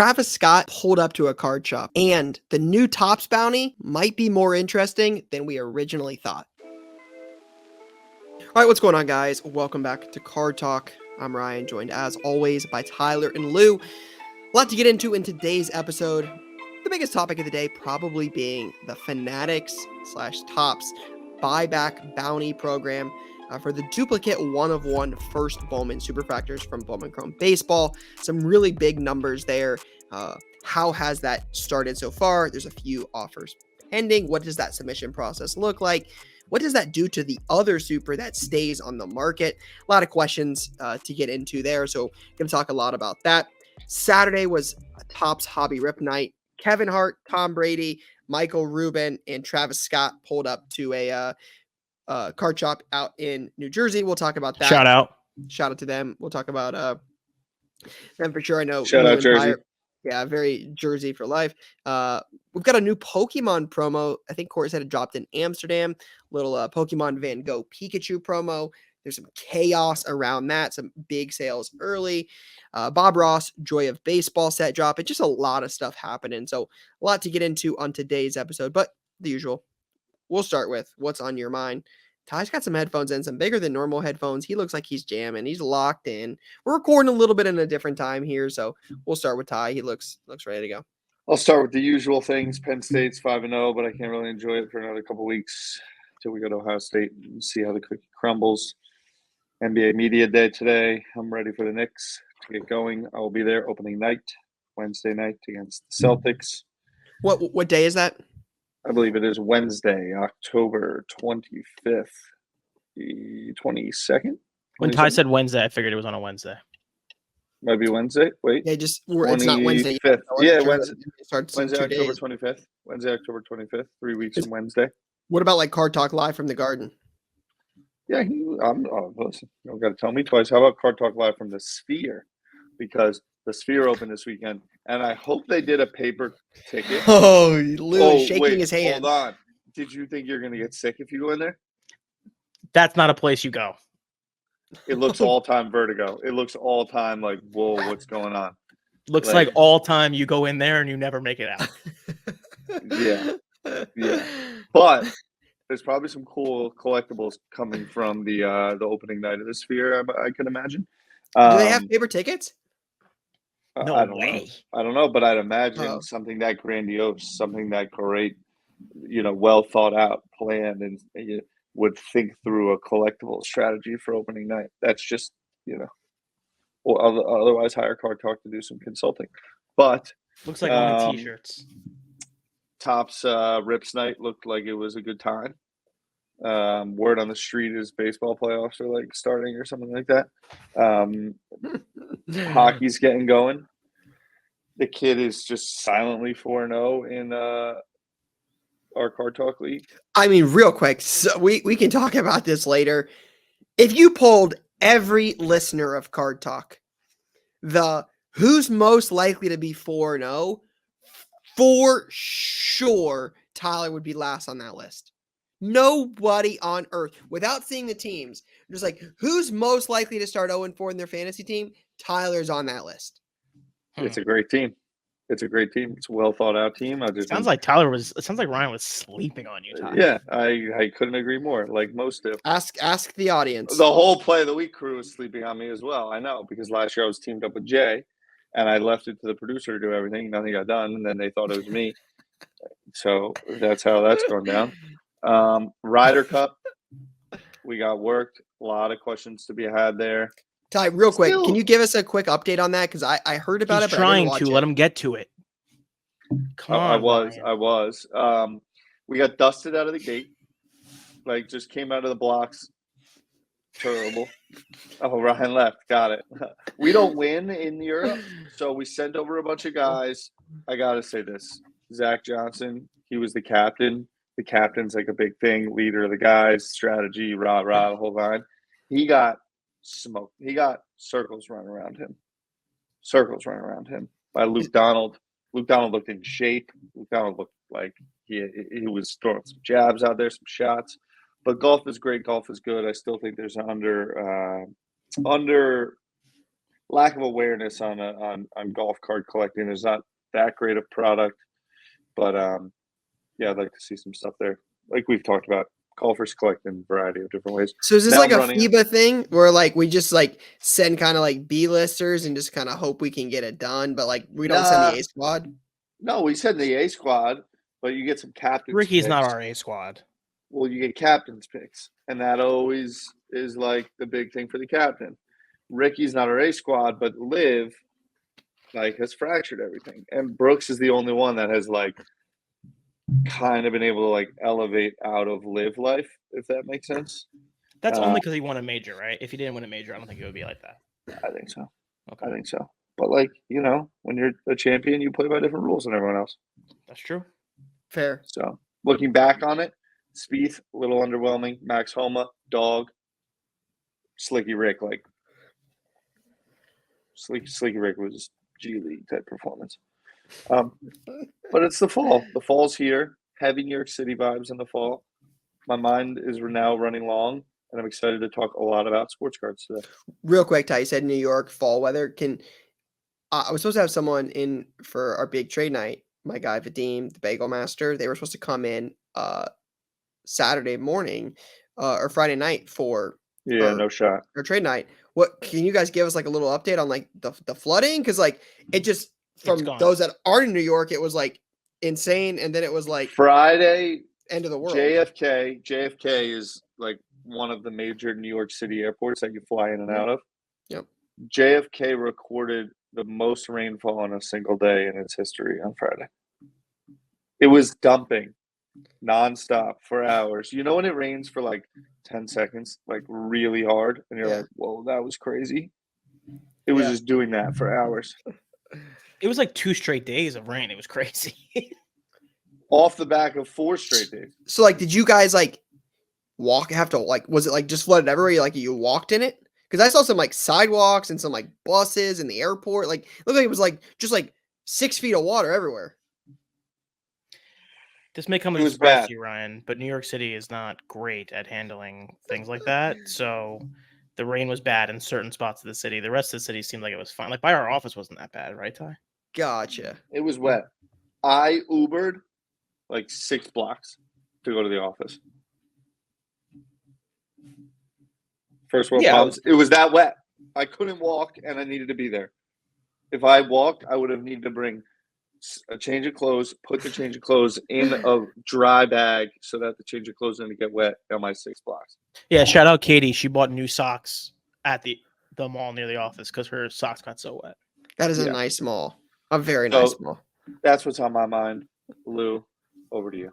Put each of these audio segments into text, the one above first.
Travis Scott pulled up to a card shop, and the new Topps Bounty might be more interesting than we originally thought. All right, what's going on, guys? Welcome back to Card Talk. I'm Ryan, joined as always by Tyler and Lou. A lot to get into in today's episode. The biggest topic of the day probably being the Fanatics/Topps buyback bounty program for the duplicate 1/1 first Bowman Superfractors from Bowman Chrome Baseball. Some really big numbers there. How has that started so far? There's a few offers pending. What does that submission process look like? What does that do to the other super that stays on the market? A lot of questions to get into there. So going to talk a lot about that. Saturday was a Topps Hobby Rip Night. Kevin Hart, Tom Brady, Michael Rubin, and Travis Scott pulled up to a card shop out in New Jersey. We'll talk about that. Shout out to them. We'll talk about them for sure. I know. Shout out Jersey. Yeah, very Jersey for life. We've got a new Pokemon promo. I think Court said it dropped in Amsterdam. Little Pokemon Van Gogh Pikachu promo. There's some chaos around that. Some big sales early. Bob Ross, Joy of Baseball set drop. It's just a lot of stuff happening. So a lot to get into on today's episode. But the usual. We'll start with what's on your mind. Ty's got some headphones in, some bigger than normal headphones. He looks like he's jamming. He's locked in. We're recording a little bit in a different time here, so we'll start with Ty. He looks ready to go. I'll start with the usual things. Penn State's 5-0, but I can't really enjoy it for another couple weeks until we go to Ohio State and see how the cookie crumbles. NBA Media Day today. I'm ready for the Knicks to get going. I will be there opening night, Wednesday night against the Celtics. What day is that? I believe it is Wednesday, October 25th, the 22nd. When Ty said Wednesday, I figured it was on a Wednesday. Might be Wednesday. Wait. Yeah, it's not Wednesday. Yeah, Wednesday. Wednesday, October 25th. Wednesday, October 25th. 3 weeks from Wednesday. What about like Card Talk Live from the Garden? Yeah, listen, you don't got to tell me twice. How about Card Talk Live from the Sphere? Because the Sphere opened this weekend, and I hope they did a paper ticket. Oh, Lou shaking his hand. Hold on. Did you think you're going to get sick if you go in there? That's not a place you go. It looks all-time vertigo. It looks all-time like, whoa, what's going on? Looks like all time you go in there and you never make it out. Yeah. But there's probably some cool collectibles coming from the opening night of the Sphere, I can imagine. Do they have paper tickets? No I don't way. know. I don't know, but I'd imagine something that grandiose, something that great, well thought out plan, and you would think through a collectible strategy for opening night. That's just, or otherwise hire Card Talk to do some consulting. But looks like only t-shirts. Topps Rips Night looked like it was a good time. Word on the street is baseball playoffs are like starting or something like that. Hockey's getting going. The kid is just silently 4-0 in our Card Talk league. I mean, real quick, so we can talk about this later. If you polled every listener of Card Talk, who's most likely to be 4-0, for sure Tyler would be last on that list. Nobody on earth, without seeing the teams, just like, who's most likely to start 0-4 in their fantasy team? Tyler's on that list. It's a great team. It's a well thought out team. Sounds like Ryan was sleeping on you, Tyler. Yeah, I couldn't agree more. Like most do. Ask the audience. The whole Play of the Week crew is sleeping on me as well. I know, because last year I was teamed up with Jay, and I left it to the producer to do everything. Nothing got done, and then they thought it was me. So that's how that's going down. Ryder Cup, we got worked. A lot of questions to be had there. Ty, real quick, can you give us a quick update on that? Because I heard about He's it. Trying to let him get to it. Come on, I was. We got dusted out of the gate. Like, just came out of the blocks. Terrible. Oh, Ryan left. Got it. We don't win in Europe, so we sent over a bunch of guys. I gotta say this: Zach Johnson, he was the captain. The captain's like a big thing, leader of the guys, strategy, rah, the whole line. He got smoked. He got circles running around him by Luke Donald. Luke Donald looked in shape. Luke Donald looked like he was throwing some jabs out there, some shots. But golf is great. Golf is good. I still think there's lack of awareness on golf card collecting. There's not that great a product, but yeah, I'd like to see some stuff there. Like we've talked about, golfers collect in a variety of different ways. So is this Now like I'm a running- FIBA thing where like we just like send kind of like B-listers and just kind of hope we can get it done, but like we don't send Nah. the A squad? No, we said the A squad, but you get some captains. Ricky's not picks. our A squad. Well, you get captain's picks, and that always is like the big thing for the captain. Ricky's not our A squad, but Liv like has fractured everything, and Brooks is the only one that has like kind of been able to like elevate out of Liv life, if that makes sense. That's only because he won a major, right? If he didn't win a major, I don't think it would be like that. I think so. Okay, I think so. But like when you're a champion, you play by different rules than everyone else. that's true. Fair. So looking back on it, Spieth a little underwhelming. Max Homa, dog. Slicky Rick, like Slicky Rick was G League type performance. But it's the fall. The fall's here. Heavy New York City vibes in the fall. My mind is now running long, and I'm excited to talk a lot about sports cards today. Real quick, Ty, you said New York fall weather. I was supposed to have someone in for our big trade night. My guy Vadim, the Bagel Master. They were supposed to come in Saturday morning or Friday night for No shot. our trade night. What can you guys give us like a little update on like the flooding? Because like it just from gone. those that aren't in New York, it was like insane, and then it was like Friday, end of the world. JFK is like one of the major New York City airports that you fly in and out of. Yep. JFK recorded the most rainfall in a single day in its history on Friday. It was dumping nonstop for hours. You know when it rains for like 10 seconds, like really hard, and you're Yeah. like, whoa, that was crazy. It was just doing that for hours. It was like 2 straight days of rain. It was crazy. Off the back of 4 straight days. So like, did you guys like have to like? Was it like just flooded everywhere? Like you walked in it? Because I saw some like sidewalks and some like buses in the airport. Like it looked like it was like just like 6 feet of water everywhere. This may come It as a was surprise bad. to you, Ryan, but New York City is not great at handling things like that. So the rain was bad in certain spots of the city. The rest of the city seemed like it was fine. Like by our office wasn't that bad, right, Ty? Gotcha. It was wet. I Ubered like 6 blocks to go to the office. First world Yeah, problems. It was that wet. I couldn't walk, and I needed to be there. If I walked, I would have needed to bring a change of clothes, put the change of clothes in a dry bag so that the change of clothes didn't get wet on my 6 blocks. Yeah, shout out Katie. She bought new socks at the mall near the office because her socks got so wet. That is a Yeah. nice mall. A very So- nice mall. That's what's on my mind. Lou, over to you.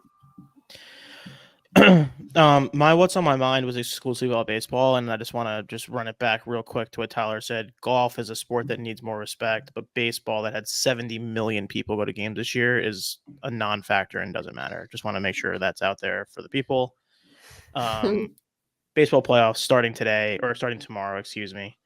My what's on my mind was exclusively about baseball, and I just want to run it back real quick to what Tyler said. Golf is a sport that needs more respect, but baseball that had 70 million people go to games this year is a non-factor and doesn't matter. Just want to make sure that's out there for the people. Baseball playoffs starting tomorrow, excuse me.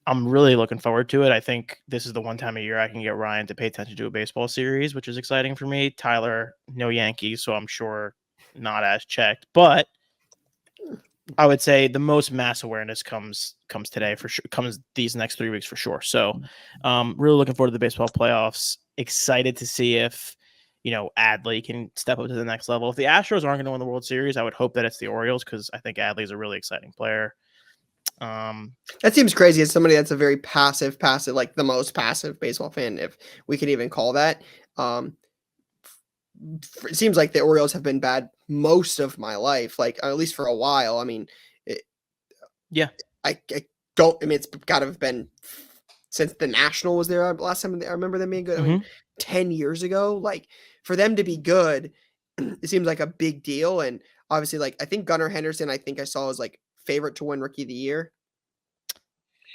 I'm really looking forward to it. I think this is the one time a year I can get Ryan to pay attention to a baseball series, which is exciting for me. Tyler, no Yankees, so I'm sure not as checked, but I would say the most mass awareness comes today for sure, comes these next 3 weeks for sure. So really looking forward to the baseball playoffs. Excited to see if Adley can step up to the next level. If the Astros aren't going to win the World Series, I would hope that it's the Orioles because I think Adley is a really exciting player. That seems crazy as somebody that's a very passive, like the most passive baseball fan, if we could even call that. It seems like the Orioles have been bad most of my life, like at least for a while. I mean, I don't. I mean, it's got to have been since the National was there last time. I remember them being good. I mean, 10 years ago. Like for them to be good, it seems like a big deal. And obviously, like I think Gunnar Henderson, I think I saw was like favorite to win Rookie of the Year.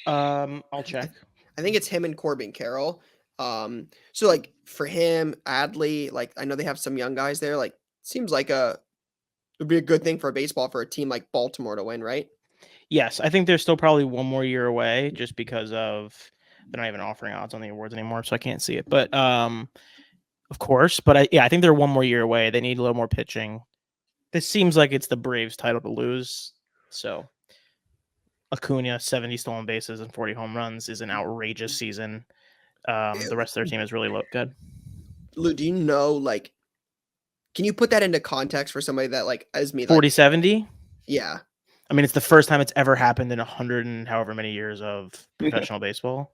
I'll check. I think it's him and Corbin Carroll. So like for him, Adley, like I know they have some young guys there. Like seems like it would be a good thing for baseball for a team like Baltimore to win, right? Yes, I think they're still probably one more year away, just because of they're not even offering odds on the awards anymore, so I can't see it. But of course, but I think they're one more year away. They need a little more pitching. This seems like it's the Braves' title to lose, so Acuna, 70 stolen bases and 40 home runs is an outrageous season. The rest of their team is really good. Lou, do you know, like, can you put that into context for somebody that, like, as me, 40, like, 70? yeah. I mean, it's the first time it's ever happened in 100 and however many years of professional baseball.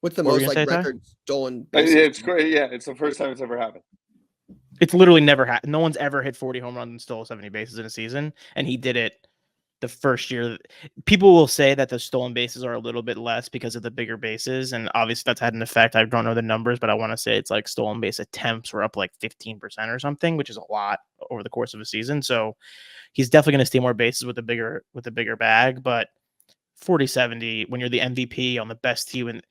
What's the What were most, you like, gonna say, Ty? record stolen Yeah, bases? it's great. Yeah, it's the first time it's ever happened. It's literally never happened. No one's ever hit 40 home runs and stole 70 bases in a season, and he did it the first year. People will say that the stolen bases are a little bit less because of the bigger bases, and obviously that's had an effect. I don't know the numbers, but I want to say it's like stolen base attempts were up like 15% or something, which is a lot over the course of a season. So he's definitely going to steal more bases with a bigger bag, but 40-70 when you're the MVP on the best team, and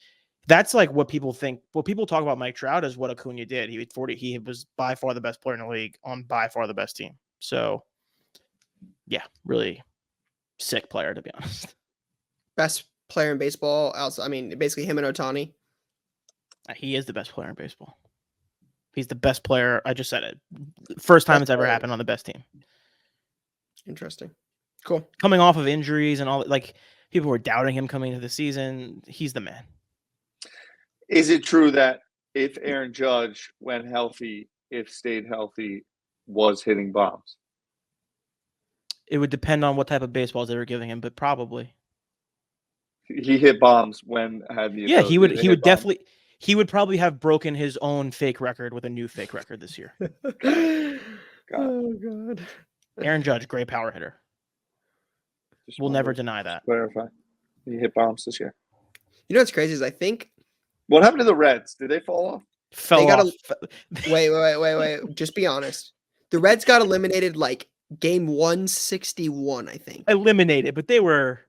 that's like what people think. What people talk about Mike Trout is what Acuna did. He had 40. He was by far the best player in the league on by far the best team. So, yeah, really sick player to be honest. Best player in baseball. Also, I mean, basically him and Ohtani. He is the best player in baseball. He's the best player. I just said it. First time it's ever happened on the best team. Interesting. Cool. Coming off of injuries and all, like people were doubting him coming into the season. He's the man. Is it true that if Aaron Judge, when healthy, if stayed healthy, was hitting bombs? It would depend on what type of baseballs they were giving him, but probably. He hit bombs when had the Yeah, he would. He would bombs. definitely. He would probably have broken his own fake record with a new fake record this year. Oh God. Aaron Judge, great power hitter. Just We'll wanted never to deny that. clarify. He hit bombs this year. You know what's crazy is I think What happened to the Reds? Did they fall off? Fell got off. wait. Just be honest. The Reds got eliminated like game 161, I think. Eliminated, but they were.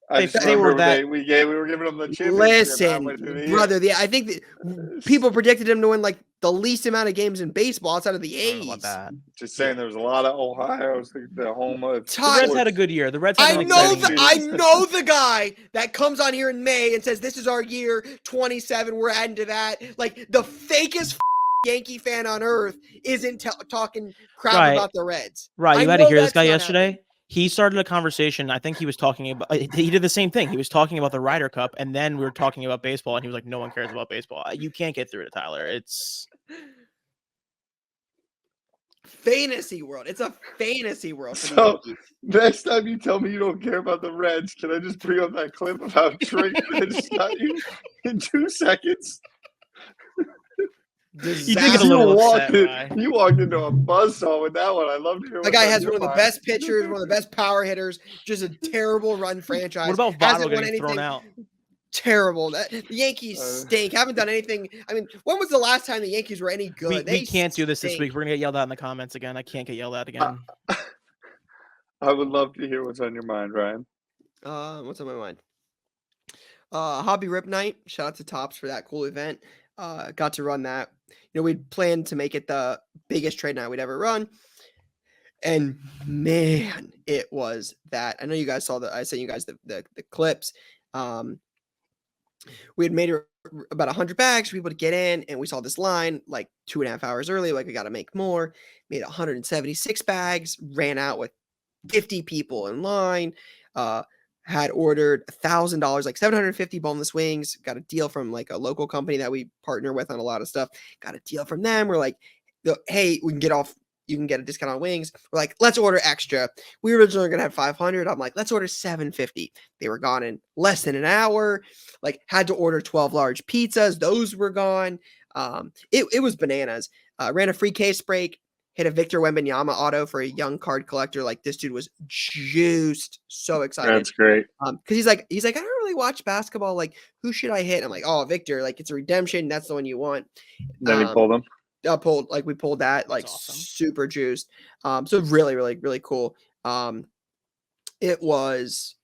I They- just they were remember that- we were giving them the championship. Listen, halfway through the year. brother, I think that people predicted him to win like the least amount of games in baseball outside of the I don't know A's. about that. Just saying, there was a lot of Ohio's the home of. The Reds had a good year. The Reds had I an know exciting I year. know the guy that comes on here in May and says this is our year 27. We're adding to that. Like the fakest Yankee fan on earth isn't talking crap Right. about the Reds. Right, you I had to know hear this that's guy not yesterday. happening. He started a conversation. I think he was talking about. He did the same thing. He was talking about the Ryder Cup, and then we were talking about baseball, and he was like, "No one cares about baseball. You can't get through to Tyler. It's fantasy world. It's a fantasy world. For So next time you tell me you don't care about the Reds, can I just bring up that clip of how Drake shot you in 2 seconds? You did get a little upset, Ryan. You walked into a buzzsaw with that one. I love to hear. The guy has one of the best pitchers, one of the best power hitters, just a terrible run franchise. What about Hasn't Votto won getting thrown anything. out? Terrible. The Yankees stink. Haven't done anything. I mean, when was the last time the Yankees were any good? We can't do this stink. week. We're gonna get yelled at in the comments again. I can't get yelled at again. I would love to hear what's on your mind, Ryan. What's on my mind? Hobby Rip Night. Shout out to Topps for that cool event. Got to run that. You know, we'd planned to make it the biggest trade night we'd ever run. And man, it was that. I know you guys saw I sent you guys the clips. We had made about 100 bags for people to get in, and we saw this line like 2.5 hours early. Like, we got to make more. Made 176 bags, ran out with 50 people in line. Had ordered $1,000, like 750 boneless wings. Got a deal from like a local company that we partner with on a lot of stuff. Got a deal from them. We're like, hey, we can get off. You can get a discount on wings. We're like, let's order extra. We originally were gonna have 500. I'm like, let's order 750. They were gone in less than an hour. Like, had to order 12 large pizzas. Those were gone. It was bananas. Ran a free case break. Hit a Victor Wembanyama auto for a young card collector. Like, this dude was juiced. So excited. That's great. Because he's like, I don't really watch basketball. Like, who should I hit? I'm like, oh, Victor. Like, it's a redemption. That's the one you want. Then he pulled him. We pulled that. Like, awesome. super juiced. So really, really, really cool. It was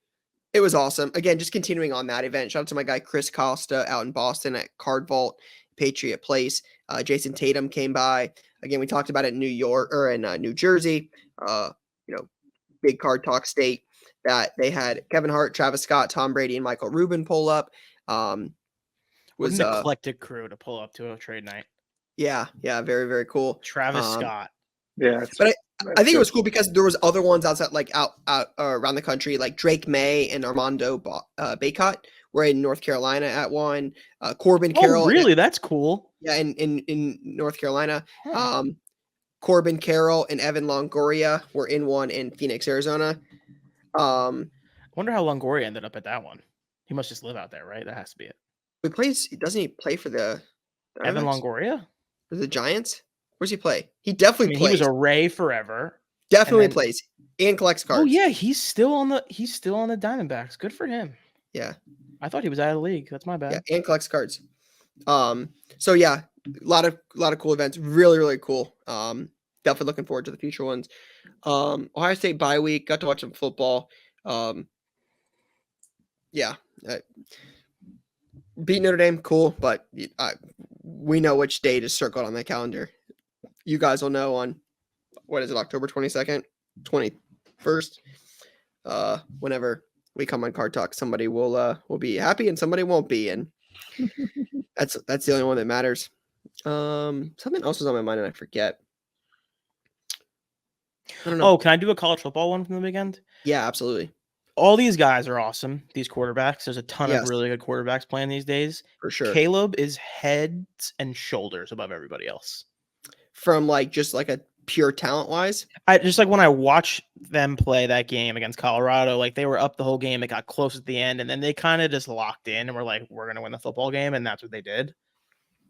awesome. Again, just continuing on that event. Shout out to my guy Chris Costa out in Boston at Card Vault, Patriot Place. Jason Tatum came by. Again, we talked about it in New York or in New Jersey. Big Card Talk State, that they had Kevin Hart, Travis Scott, Tom Brady, and Michael Rubin pull up. Was an eclectic crew to pull up to a trade night. Yeah, very, very cool. Travis Scott. Yeah, but I think it was cool because there was other ones outside, like out around the country, like Drake May and Armando Baycott were in North Carolina at one. Corbin Carroll, really? That's cool. yeah, in North Carolina. Huh. Corbin Carroll and Evan Longoria were in one in Phoenix, Arizona. I wonder how Longoria ended up at that one. He must just live out there, right? That has to be it. He plays. Doesn't he play for the Evan Diamondbacks? Longoria? For the Giants? Where's he play? He definitely plays. He was a Ray forever. Definitely plays and collects cards. Oh yeah, he's still on the Diamondbacks. Good for him. Yeah. I thought he was out of the league. That's my bad. Yeah, and collects cards. So yeah, a lot of cool events. Really, really cool. Definitely looking forward to the future ones. Ohio State bye week. Got to watch some football. Yeah. Beat Notre Dame, cool, but we know which date is circled on the calendar. You guys will know on, what is it, October 22nd, 21st? Whenever we come on Card Talk, somebody will be happy and somebody won't be, and that's the only one that matters. Something else was on my mind and I forget. I don't know. Oh, can I do a college football one from the weekend? Yeah, absolutely. All these guys are awesome. These quarterbacks. There's a ton Yes. of really good quarterbacks playing these days. For sure. Caleb is heads and shoulders above everybody else. From like just like a pure talent wise. I just like when I watch them play that game against Colorado, like they were up the whole game. It got close at the end, and then they kind of just locked in and were like, "We're gonna win the football game," and that's what they did.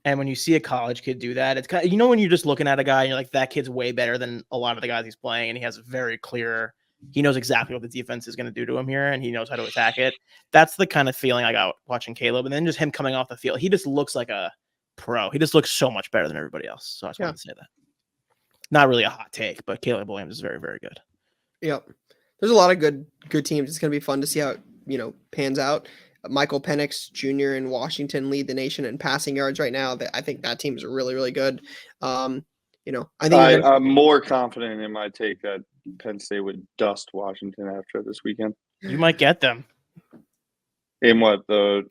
And when you see a college kid do that, it's kind of, when you're just looking at a guy and you're like, that kid's way better than a lot of the guys he's playing, and he has a very clear. He knows exactly what the defense is going to do to him here, and he knows how to attack it. That's the kind of feeling I got watching Caleb. And then just him coming off the field, he just looks like a pro. He just looks so much better than everybody else. So I just wanted to say that. Not really a hot take, but Caleb Williams is very, very good. Yep. There's a lot of good teams. It's going to be fun to see how it, pans out. Michael Penix Jr. in Washington lead the nation in passing yards right now. I think that team is really, really good. I think I'm more confident in my take that Penn State would dust Washington after this weekend. You might get them. In what, the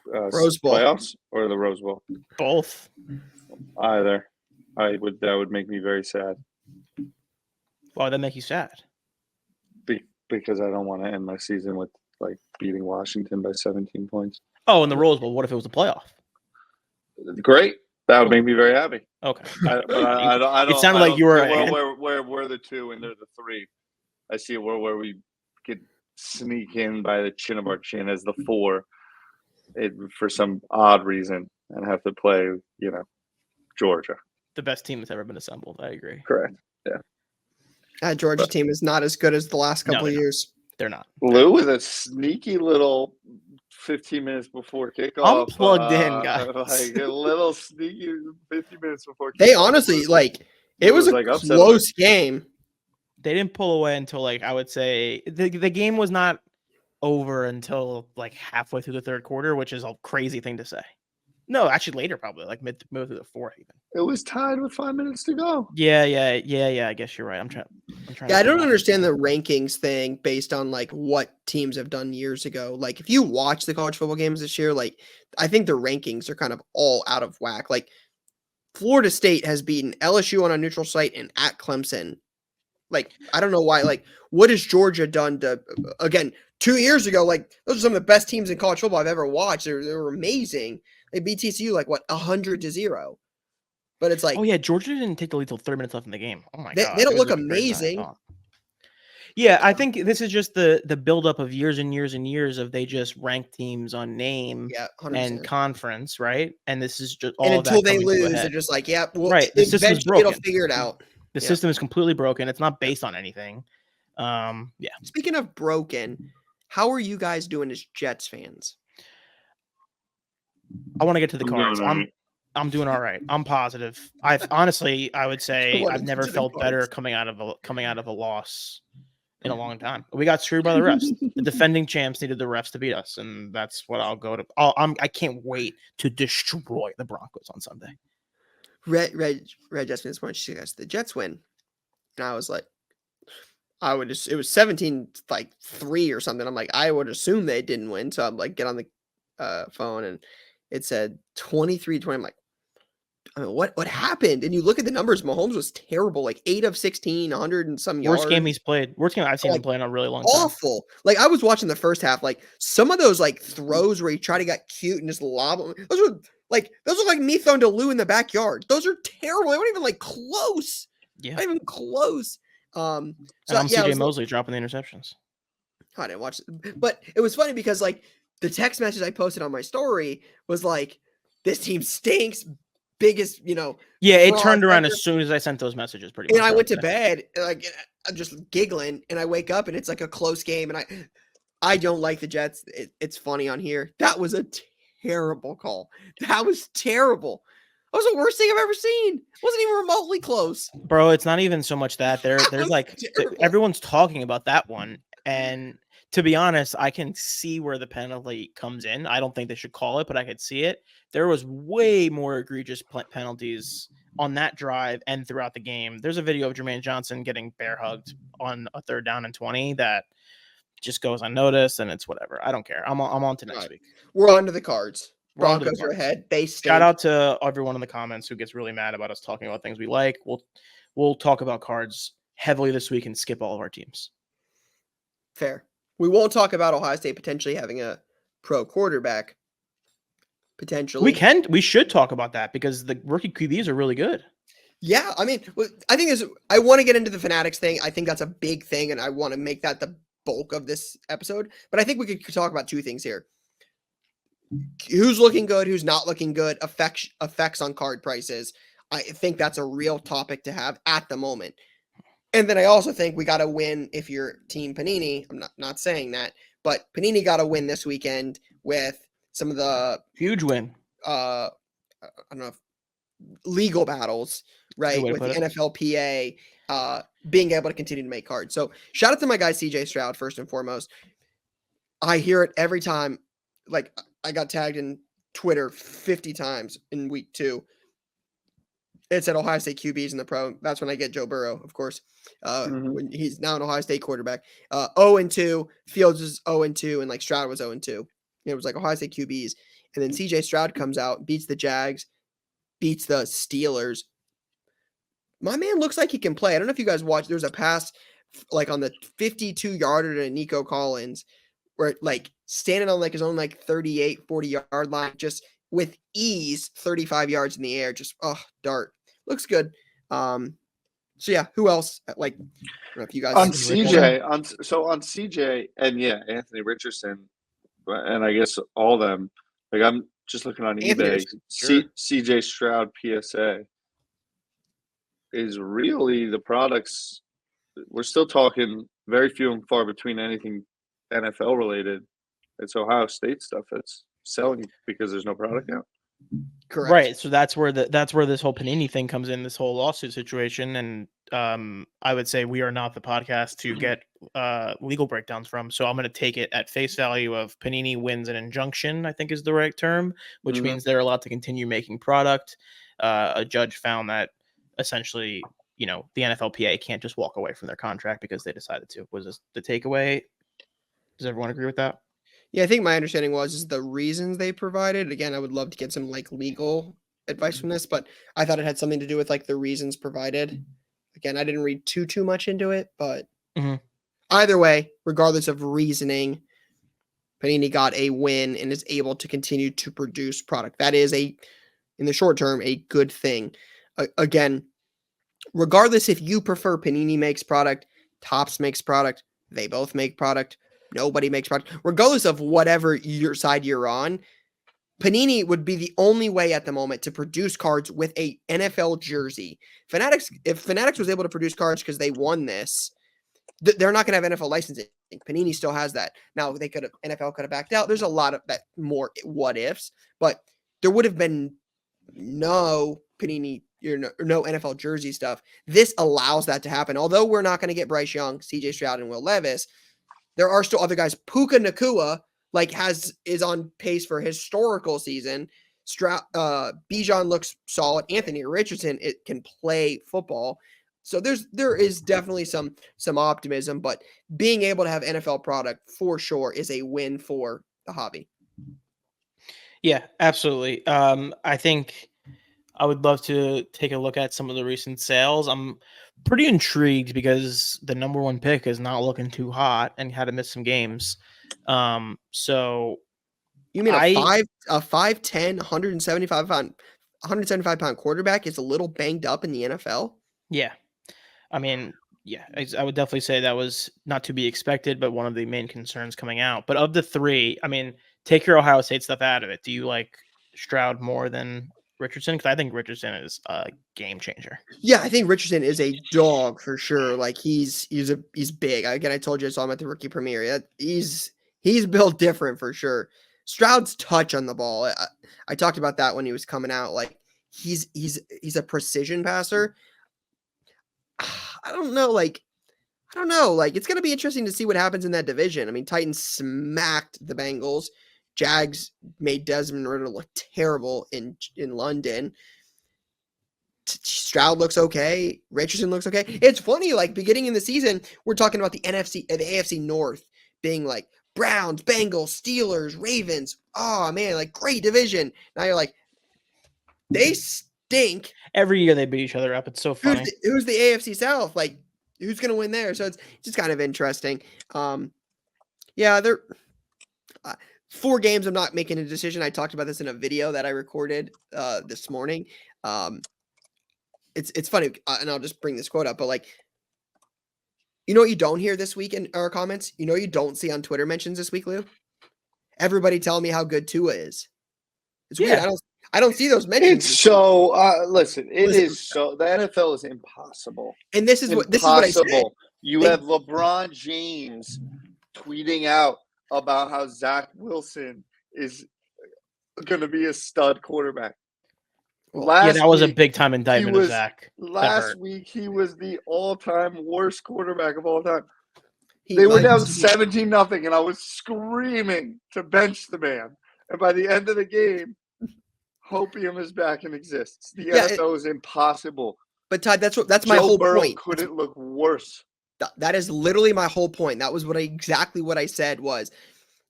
Rose Bowl playoffs or the Rose Bowl? Both. Either. That would make me very sad. Why would that make you sad? Because I don't want to end my season with like beating Washington by 17 points. Oh, in the Rose Bowl. What if it was a playoff? Great. That would make me very happy. Okay. I don't, it sounded like you were where we're the 2 and they're the 3. I see where we could sneak in by the chin of our chin as the 4 for some odd reason and have to play, Georgia. The best team that's ever been assembled. I agree. Correct. Yeah. That Georgia team is not as good as the last couple of years. They're not. Lou with a sneaky little 15 minutes before kickoff. I'm plugged in, guys. Like a little sneaky 15 minutes before kickoff. They honestly, it was a close game. They didn't pull away until, I would say, the game was not over until, halfway through the third quarter, which is a crazy thing to say. No, actually later, probably, mid through the fourth even. It was tied with 5 minutes to go. Yeah. I guess you're right. I'm trying. Yeah, I don't understand the rankings thing based on what teams have done years ago. If you watch the college football games this year, I think the rankings are kind of all out of whack. Florida State has beaten LSU on a neutral site and at Clemson. I don't know why. What has Georgia done to, again, 2 years ago? Those are some of the best teams in college football I've ever watched. They were amazing. They beat TCU 100-0. But it's oh yeah, Georgia didn't take the lead till 30 minutes left in the game. Oh my god, they don't look amazing. Yeah, I think this is just the buildup of years and years and years of they just rank teams on name and conference, right? And this is just all. And of until that they lose, they're just right. The system is broken. It'll figure it out. The system is completely broken. It's not based on anything. Yeah. Speaking of broken, how are you guys doing as Jets fans? I want to get to the cards. I'm doing all right. I'm positive. I would say I've never felt better coming out of a loss in a long time. We got screwed by the refs. The defending champs needed the refs to beat us, and that's what I'll go to. I can't wait to destroy the Broncos on Sunday. Red Jets fans want you guys the Jets win, and I was like, it was 17-3 or something. I'm like, I would assume they didn't win, so I'm like, get on the phone and it said 23-20. I'm like, I mean, what happened? And you look at the numbers, Mahomes was terrible, like 8 of 16, 100 and some yards. Worst game he's played. Worst game I've seen him play in a really long time. Awful. Like, I was watching the first half, like, some of those, like, throws where he tried to get cute and just lob them, those look like me throwing to Lou in the backyard. Those are terrible. They weren't even, like, close. Yeah. Not even close. And I'm CJ Mosley dropping the interceptions. I didn't watch it. But it was funny because, like, the text message I posted on my story was like, this team stinks. Biggest, Yeah, it turned around as soon as I sent those messages. Pretty much. And I went to bed, like, I'm just giggling, and I wake up, and it's like a close game, and I don't like the Jets. It's funny on here. That was a terrible call. That was terrible. That was the worst thing I've ever seen. It wasn't even remotely close. Bro, it's not even so much that. There's like terrible. Everyone's talking about that one, and to be honest, I can see where the penalty comes in. I don't think they should call it, but I could see it. There was way more egregious penalties on that drive and throughout the game. There's a video of Jermaine Johnson getting bear hugged on a 3rd down and 20 that just goes unnoticed, and it's whatever. I don't care. I'm on to next week. We're on to the Cards. Broncos are ahead. They stink. Shout out to everyone in the comments who gets really mad about us talking about things we like. We'll talk about Cards heavily this week and skip all of our teams. Fair. We won't talk about Ohio State potentially having a pro quarterback. Potentially. We should talk about that because the rookie QBs are really good. Yeah, I mean, I think I want to get into the Fanatics thing. I think that's a big thing, and I want to make that the bulk of this episode. But I think we could talk about 2 things here. Who's looking good, who's not looking good, effects on card prices. I think that's a real topic to have at the moment. And then I also think we got to win if you're Team Panini. I'm not saying that, but Panini got to win this weekend with some of the huge win. I don't know, legal battles, right? With the NFLPA being able to continue to make cards. So shout out to my guy CJ Stroud first and foremost. I hear it every time. Like, I got tagged in Twitter 50 times in week 2. It said Ohio State QBs in the pro. That's when I get Joe Burrow, of course. When he's now an Ohio State quarterback. 0-2. Fields is 0-2, and like Stroud was 0-2. It was like Ohio State QBs. And then CJ Stroud comes out, beats the Jags, beats the Steelers. My man looks like he can play. I don't know if you guys watched. There's a pass like on the 52-yarder to Nico Collins where like standing on like his own like 38, 40-yard line, just with ease, 35 yards in the air. Just, dart. Looks good. So yeah, who else? Like, I don't know if you guys on CJ and yeah, Anthony Richardson, and I guess all of them. Like, I'm just looking on eBay. Sure. CJ Stroud PSA is really the products. We're still talking very few and far between anything NFL related. It's Ohio State stuff that's selling because there's no product out. Correct. Right. So that's where this whole Panini thing comes in, this whole lawsuit situation. And I would say we are not the podcast to get legal breakdowns from. So I'm going to take it at face value of Panini wins an injunction, I think is the right term, which means they're allowed to continue making product. A judge found that essentially, the NFLPA can't just walk away from their contract because they decided to. Was this the takeaway? Does everyone agree with that? Yeah, I think my understanding was the reasons they provided. Again, I would love to get some like legal advice from this, but I thought it had something to do with like the reasons provided. Again, I didn't read too much into it, but either way, regardless of reasoning, Panini got a win and is able to continue to produce product. That is in the short term, a good thing. Again, regardless if you prefer Panini makes product, Topps makes product, they both make product. Nobody makes product. Regardless of whatever your side you're on, Panini would be the only way at the moment to produce cards with a NFL jersey. If Fanatics was able to produce cards because they won this, they're not going to have NFL licensing. Panini still has that. Now, NFL could have backed out. There's a lot of that more what ifs, but there would have been no Panini, no NFL jersey stuff. This allows that to happen. Although we're not going to get Bryce Young, CJ Stroud, and Will Levis, there are still other guys. Puka Nacua is on pace for a historical season. Bijan looks solid. Anthony Richardson can play football. So there is definitely some optimism, but being able to have NFL product for sure is a win for the hobby. Yeah, absolutely. I think I would love to take a look at some of the recent sales. I'm pretty intrigued because the number one pick is not looking too hot and had to miss some games. So You mean I- a 5'10", 175 pound quarterback is a little banged up in the NFL? yeah, I mean, yeah, I would definitely say that was not to be expected, but one of the main concerns coming out. But of the three, I mean, take your Ohio State stuff out of it. Do you like Stroud more than Richardson? Because I think Richardson is a game changer. Yeah, I think Richardson is a dog for sure. Like he's big. Again, I told you I saw him at the rookie premiere. He's built different for sure. Stroud's touch on the ball. I talked about that when he was coming out. Like he's a precision passer. I don't know. Like it's gonna be interesting to see what happens in that division. I mean, Titans smacked the Bengals. Jags made Desmond Ritter look terrible in London. Stroud looks okay. Richardson looks okay. It's funny, like beginning in the season, we're talking about the AFC North being like Browns, Bengals, Steelers, Ravens. Oh man, like great division. Now you're like, they stink. Every year they beat each other up. It's so funny. Who's the AFC South? Like, who's gonna win there? So it's just kind of interesting. Yeah, they're 4 games. I'm not making a decision. I talked about this in a video that I recorded this morning. It's funny, and I'll just bring this quote up, but like, you know what you don't hear this week in our comments? You know you don't see on Twitter mentions this week, Lou? Everybody telling me how good Tua is. It's weird. I don't see those mentions. It's so listen, so the NFL is impossible. And this is what I said. You have LeBron James tweeting out about how Zach Wilson is going to be a stud quarterback. That was a big time indictment of Zach. Last week, he was the all-time worst quarterback of all time. They were down 17-0, and I was screaming to bench the man. And by the end of the game, Hopium is back and exists. The NFL is impossible. But Todd, that's my whole Burrow point. Couldn't look worse. That is literally my whole point. That was exactly what I said was,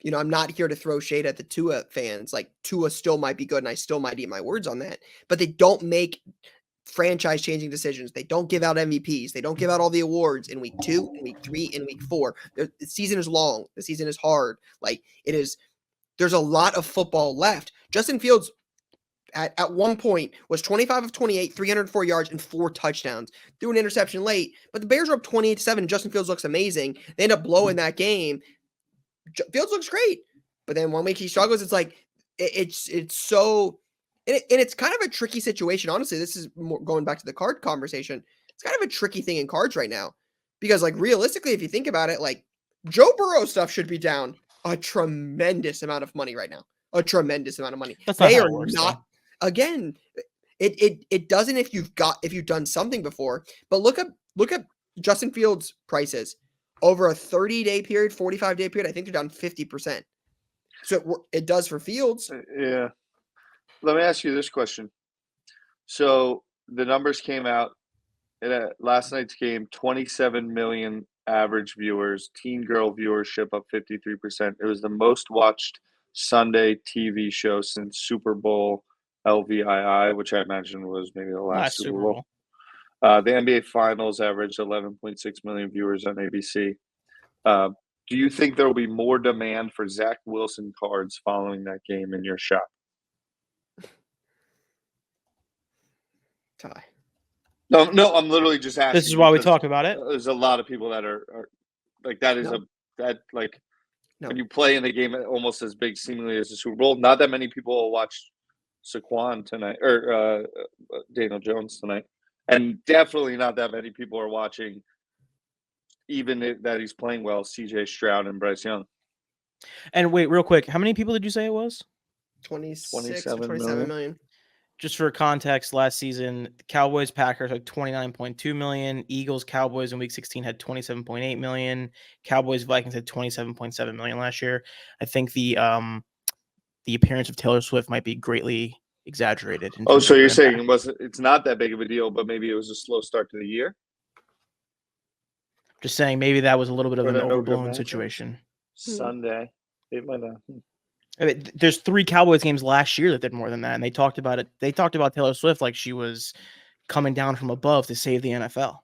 you know, I'm not here to throw shade at the Tua fans. Like, Tua still might be good, and I still might eat my words on that. But they don't make franchise-changing decisions. They don't give out MVPs. They don't give out all the awards in week 2, in week 3, in week 4. The season is long. The season is hard. Like, it is. There's a lot of football left. Justin Fields, at one point, was 25 of 28, 304 yards, and 4 touchdowns. Threw an interception late, but the Bears are up 28-7. Justin Fields looks amazing. They end up blowing that game. Fields looks great, but then 1 week he struggles. It's like it's so, and it's kind of a tricky situation. Honestly, this is more going back to the card conversation. It's kind of a tricky thing in cards right now because, like, realistically, if you think about it, like Joe Burrow stuff should be down a tremendous amount of money right now. A tremendous amount of money. They are not. Again, it doesn't if you've done something before. But look at Justin Fields' prices. Over a 30-day period, 45-day period, I think they're down 50%. So it does for Fields. Yeah. Let me ask you this question. So the numbers came out in last night's game, 27 million average viewers, teen girl viewership up 53%. It was the most watched Sunday TV show since Super Bowl LVII, which I imagine was maybe the last Super Bowl. The NBA Finals averaged 11.6 million viewers on ABC. Do you think there will be more demand for Zach Wilson cards following that game in your shop? Ty. No, I'm literally just asking. This is why we talk about it. There's a lot of people that are like that. When you play in the game almost as big seemingly as the Super Bowl, not that many people will watch Saquon tonight or Daniel Jones tonight. And definitely not that many people are watching, even that he's playing well, CJ Stroud and Bryce Young. And wait, real quick, how many people did you say it was? 27 million. Just for context, last season, the Cowboys Packers had 29.2 million. Eagles Cowboys in week 16 had 27.8 million. Cowboys Vikings had 27.7 million last year. I think the appearance of Taylor Swift might be greatly exaggerated. Oh, so you're saying it's not that big of a deal, but maybe it was a slow start to the year? Just saying maybe that was a little bit of an overblown situation. Sunday. It might not. I mean, there's 3 Cowboys games last year that did more than that, and they talked about it. They talked about Taylor Swift like she was coming down from above to save the NFL.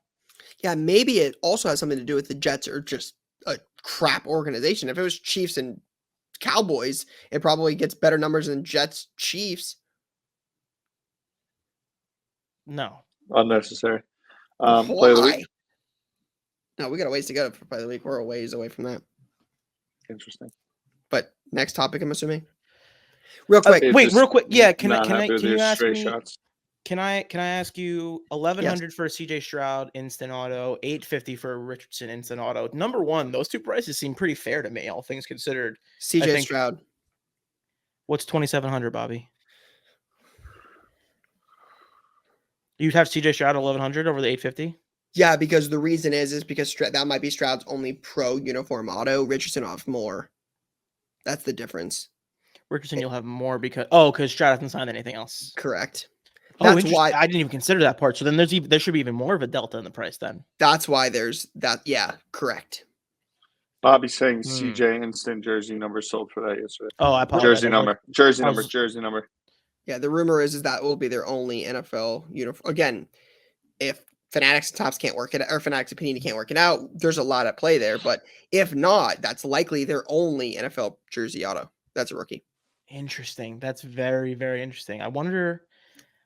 Yeah, maybe it also has something to do with the Jets are just a crap organization. If it was Chiefs and Cowboys, it probably gets better numbers than Jets Chiefs. No. Unnecessary. Play of the Why? week. No, we got a ways to go for play of the week. We're a ways away from that. Interesting. But next topic, I'm assuming. Real quick. Wait, real quick. Yeah, can you ask straight me? shots. Can I ask you 1100 for CJ Stroud instant auto, 850 for Richardson instant auto. Number one, those two prices seem pretty fair to me, all things considered. CJ Stroud. What's 2700, Bobby? You'd have CJ Stroud at 1100 over the 850? Yeah, because the reason is because that might be Stroud's only pro uniform auto. Richardson will have more. That's the difference. Richardson, you'll have more because Stroud hasn't signed anything else. Correct. That's why I didn't even consider that part. So then there should be even more of a delta in the price then. That's why there's that. Yeah, correct. Bobby's saying CJ instant jersey number sold for that yesterday. Oh, I apologize. Jersey number. Yeah, the rumor is that will be their only NFL uniform. Again, if Fanatics and Topps can't work it, or Fanatics and Panini can't work it out, there's a lot at play there. But if not, that's likely their only NFL jersey auto. That's a rookie. Interesting. That's very, very interesting. I wonder.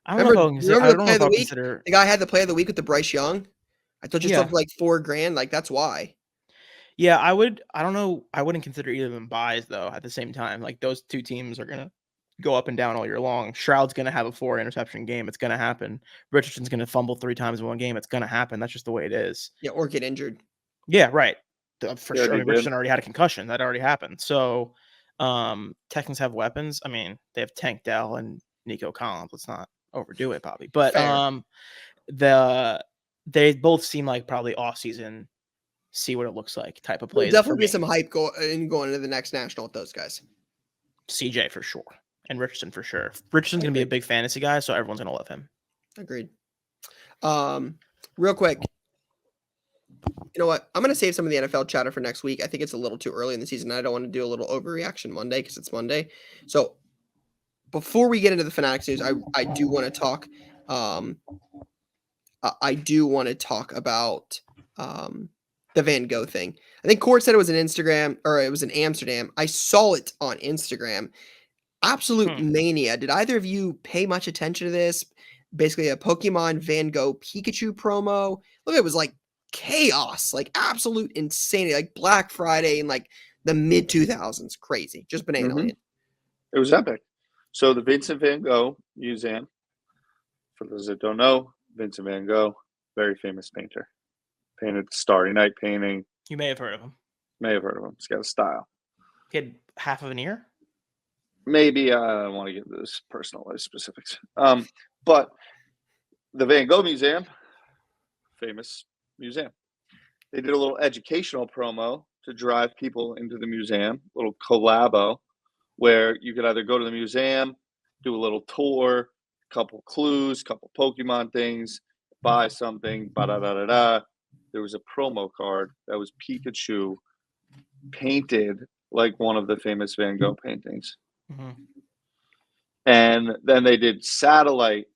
I Remember don't know if the guy had the play of the week with the Bryce Young. I told you something like $4,000. Like that's why. Yeah, I would. I don't know. I wouldn't consider either of them buys though. At the same time, like those two teams are gonna go up and down all year long. Stroud's gonna have a 4 interception game. It's gonna happen. Richardson's gonna fumble 3 times in one game. It's gonna happen. That's just the way it is. Yeah, or get injured. Yeah, right. For sure. I mean, Richardson already had a concussion. That already happened. So, Texans have weapons. I mean, they have Tank Dell and Nico Collins. Let's not overdo it, Bobby. But they both seem like probably off season, see what it looks like type of plays. There'll definitely be some hype going into the next national with those guys. CJ for sure, and Richardson for sure. Richardson's gonna be a big fantasy guy, so everyone's gonna love him. Agreed. Real quick, you know what? I'm gonna save some of the NFL chatter for next week. I think it's a little too early in the season. I don't want to do a little overreaction Monday because it's Monday. So before we get into the Fanatics news, I do want to talk. I do want to talk about the Van Gogh thing. I think Court said it was an Instagram or it was in Amsterdam. I saw it on Instagram. Absolute mania. Did either of you pay much attention to this? Basically a Pokemon Van Gogh Pikachu promo. Look, it was like chaos, like absolute insanity, like Black Friday in like the mid 2000s. Crazy. Just banana land. It was epic. So the Vincent Van Gogh Museum, for those that don't know, Vincent Van Gogh, very famous painter. Painted the Starry Night painting. You may have heard of him. He's got a style. He had half of an ear? Maybe I don't want to get into this personalized specifics. But the Van Gogh Museum, famous museum. They did a little educational promo to drive people into the museum, a little collabo, where you could either go to the museum, do a little tour, couple clues, couple Pokemon things, buy something, ba-da-da-da-da. There was a promo card that was Pikachu painted like one of the famous Van Gogh paintings. And then they did satellite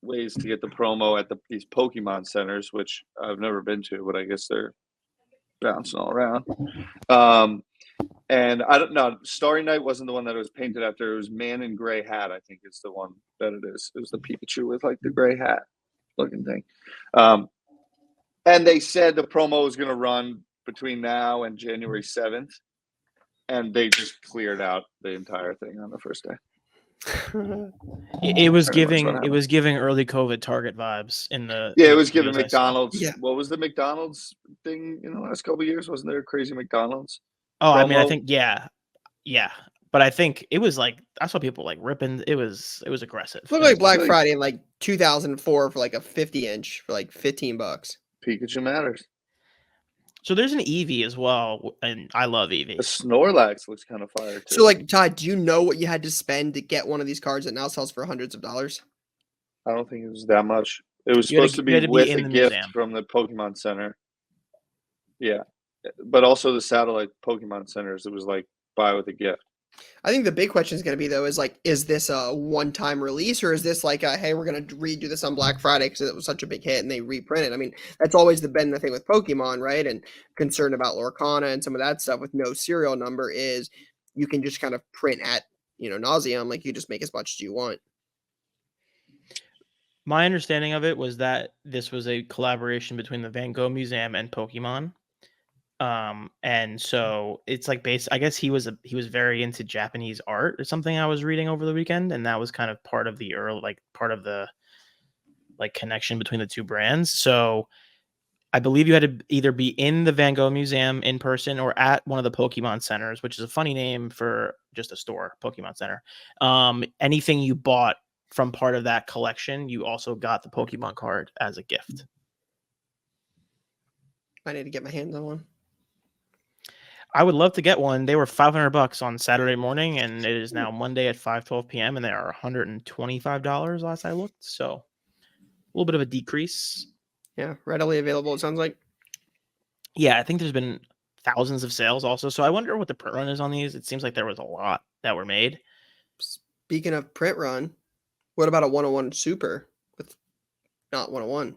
ways to get the promo at these Pokemon centers, which I've never been to, but I guess they're bouncing all around. And I don't know, Starry Night wasn't the one that it was painted after. It was Man in Gray Hat, I think is the one that it is. It was the Pikachu with like the gray hat looking thing. And they said the promo was going to run between now and January 7th. And they just cleared out the entire thing on the first day. It was giving early COVID Target vibes in the. Yeah, it was giving McDonald's. Yeah. What was the McDonald's thing in the last couple of years? Wasn't there a crazy McDonald's? Oh, promo? I mean, I think yeah. But I think it was like I saw people like ripping. It was aggressive. It looked like Black Friday in like 2004 for like a 50-inch for like $15. Pikachu matters. So there's an Eevee as well, and I love Eevee. The Snorlax looks kind of fire too. So like Todd, do you know what you had to spend to get one of these cards that now sells for hundreds of dollars? I don't think it was that much. It was supposed to be with a gift from the Pokemon Center. Yeah. But also the satellite Pokemon centers, it was like buy with a gift. I think the big question is going to be though, is this a one-time release or is this like hey, we're going to redo this on Black Friday because it was such a big hit and they reprint it? I mean, that's always been the thing with Pokemon, right? And concern about Lorcana and some of that stuff with no serial number is you can just kind of print at, nauseum, like you just make as much as you want. My understanding of it was that this was a collaboration between the Van Gogh Museum and Pokemon. And so it's like I guess he was very into Japanese art or something I was reading over the weekend, and that was kind of part of the connection between the two brands. So I believe you had to either be in the Van Gogh Museum in person or at one of the Pokemon centers, which is a funny name for just a store, Pokemon Center. Anything you bought from part of that collection, you also got the Pokemon card as a gift. I need to get my hands on one. I would love to get one. They were $500 on Saturday morning, and it is now Monday at 5:12 p.m. and they are $125 last I looked. So a little bit of a decrease. Yeah, readily available. It sounds like. Yeah, I think there's been thousands of sales also. So I wonder what the print run is on these. It seems like there was a lot that were made. Speaking of print run, what about a 101 Super with not 101?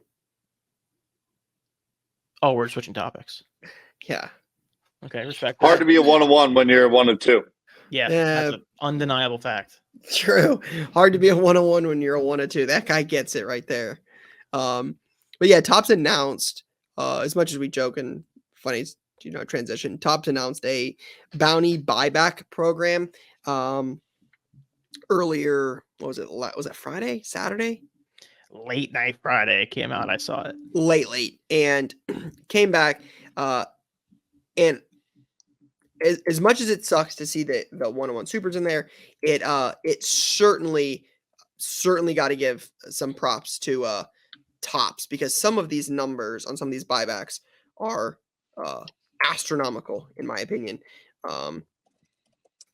Oh, we're switching topics. Yeah. Okay, respect. Hard to be a 101 when you're a 102. Yeah, that's an undeniable fact. True. Hard to be a 101 when you're a 102. That guy gets it right there. But yeah, Topps announced, as much as we joke and funny, transition, Topps announced a bounty buyback program earlier. What was it? Was it Friday? Saturday? Late night Friday it came out. I saw it. Late. And came back. And as much as it sucks to see the 101 Supers in there, it certainly got to give some props to Topps, because some of these numbers on some of these buybacks are astronomical in my opinion.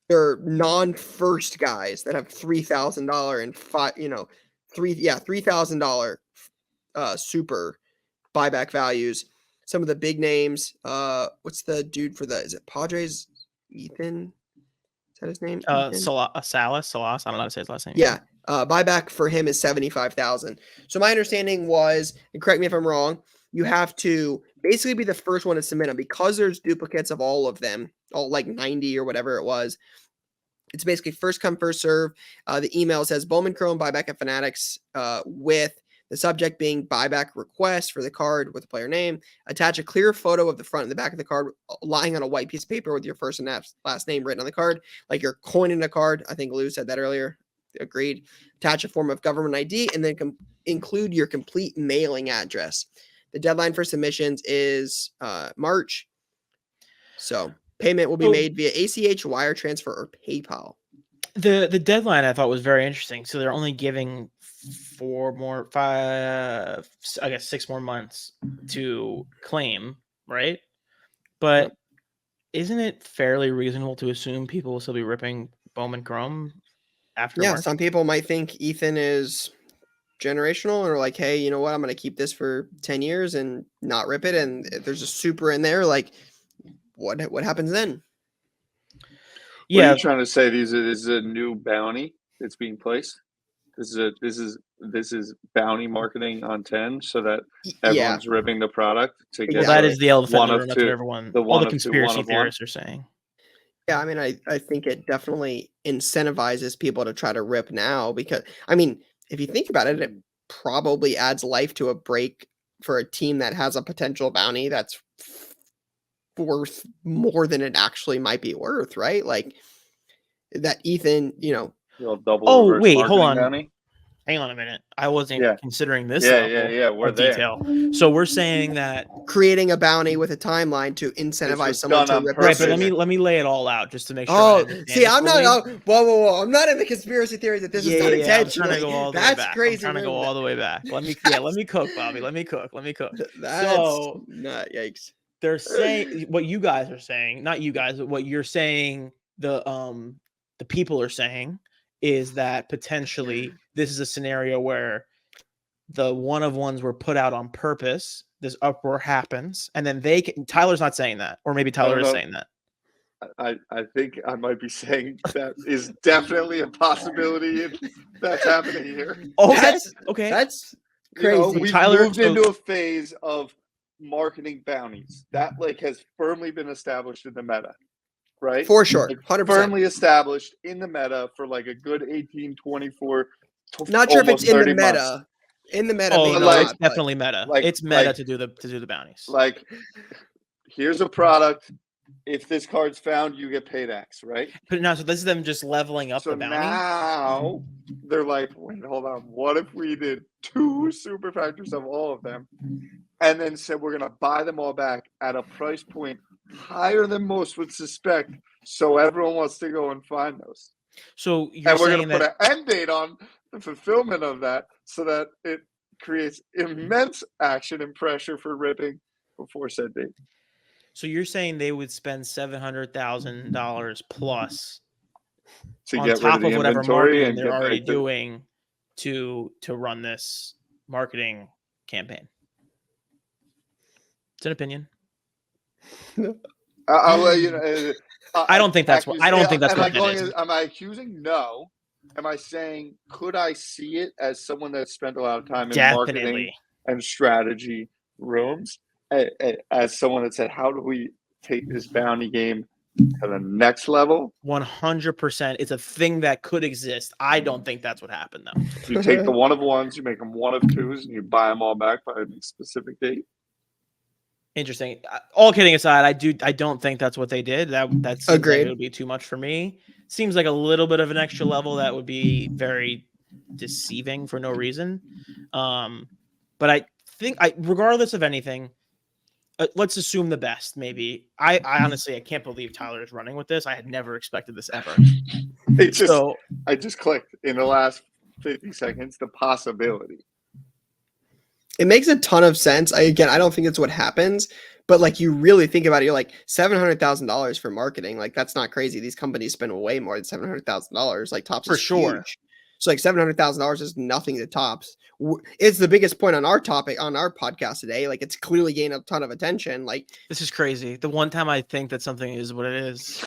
There are non-first guys that have $3,000 and $3,000 super buyback values. Some of the big names. What's the dude for is it Padres? Ethan? Is that his name? Salas. I don't know how to say his last name. Yeah. Buyback for him is $75,000. So my understanding was, and correct me if I'm wrong, you have to basically be the first one to submit them because there's duplicates of all of them, all like 90 or whatever it was. It's basically first come, first serve. The email says Bowman Chrome buyback at Fanatics with the subject being buyback request for the card with the player name. Attach a clear photo of the front and the back of the card lying on a white piece of paper with your first and last name written on the card, like you're coining a card. I think Lou said that earlier. Agreed. Attach a form of government ID and then include your complete mailing address. The deadline for submissions is March. So payment will be made via ACH, wire transfer, or PayPal. The deadline I thought was very interesting. So they're only giving 6 more months to claim, right? But isn't it fairly reasonable to assume people will still be ripping Bowman Chrome after March? Some people might think Ethan is generational or like, hey, you know what? I'm going to keep this for 10 years and not rip it. And if there's a super in there, like what happens then? Yeah. What are you trying to say? This is a new bounty that's being placed. This is bounty marketing on 10 so that everyone's ripping the product to get. Well, that is the elephant in the room. That's what everyone, all the conspiracy theorists are saying. Yeah, I mean, I think it definitely incentivizes people to try to rip now because, I mean, if you think about it, it probably adds life to a break for a team that has a potential bounty that's worth more than it actually might be worth, right? Like that Ethan, double wait, hold on. Bounty? Hang on a minute. I wasn't considering this level of detail. So we're saying that creating a bounty with a timeline to incentivize someone to rip. Right, but let me lay it all out just to make sure. Oh, see, I'm not. Whoa! I'm not in the conspiracy theory that this is not intentional. I'm trying to go all the way back. I'm trying to go all the way back. Let me cook, Bobby. Let me cook. That's not yikes. They're saying what you guys are saying, not you guys, but what you're saying. The people are saying is that potentially this is a scenario where the one-of-ones were put out on purpose. This uproar happens, and then Tyler's not saying that, or maybe Tyler is saying that. I think I might be saying that is definitely a possibility that's happening here. Okay. Okay. That's You know, crazy. we've Tyler, moved into a phase of marketing bounties that like has firmly been established in the meta, right? For sure. Like 100%. firmly established in the meta for like a good 18, 24, Not sure if it's almost in the 30 months. meta. In the meta, oh maybe no, like- it's definitely meta. like- It's meta like- to do the bounties. Like, here's a product. If this card's found, you get paid X, right? But now, so this is them just leveling up So the bounty. now they're like, wait, hold on. What if we did 2 Superfractors of all of them, and then said we're gonna buy them all back at a price point higher than most would suspect, so everyone wants to go and find those. So you're And we're saying gonna that put an end date on the fulfillment of that, so that it creates immense action and pressure for ripping before said date. so you're saying they would spend $700,000 plus To on get rid top of the of whatever inventory marketing and they're get already back to- doing to run this marketing campaign. It's an opinion. I'll let you know. I don't think that's what I don't think that's Am what I that going? is. Am I accusing? No. Am I saying? Could I see it as someone that spent a lot of time in marketing Definitely. and strategy rooms? As someone that said, "How do we take this bounty game to the next level?" 100%. It's a thing that could exist. I don't think that's what happened though. You take the one of ones, you make them one of twos, and you buy them all back by a specific date. Interesting. All kidding aside, I don't think that's what they did. That seems like Agreed. it would be too much for me. Seems like a little bit of an extra level that would be very deceiving for no reason. But I think regardless of anything, let's assume the best. Maybe I honestly I can't believe Tyler is running with this. I had never expected this ever. It just So I just clicked in the last 50 seconds the possibility. It makes a ton of sense. I don't think it's what happens, but like you really think about it, you're like $700,000 for marketing. Like that's not crazy. These companies spend way more than $700,000. Like Topps For is sure. huge. So like $700,000 is nothing to Topps. It's the biggest point on our topic on our podcast today. Like it's clearly gained a ton of attention. Like this is crazy. The one time I think that something is what it is,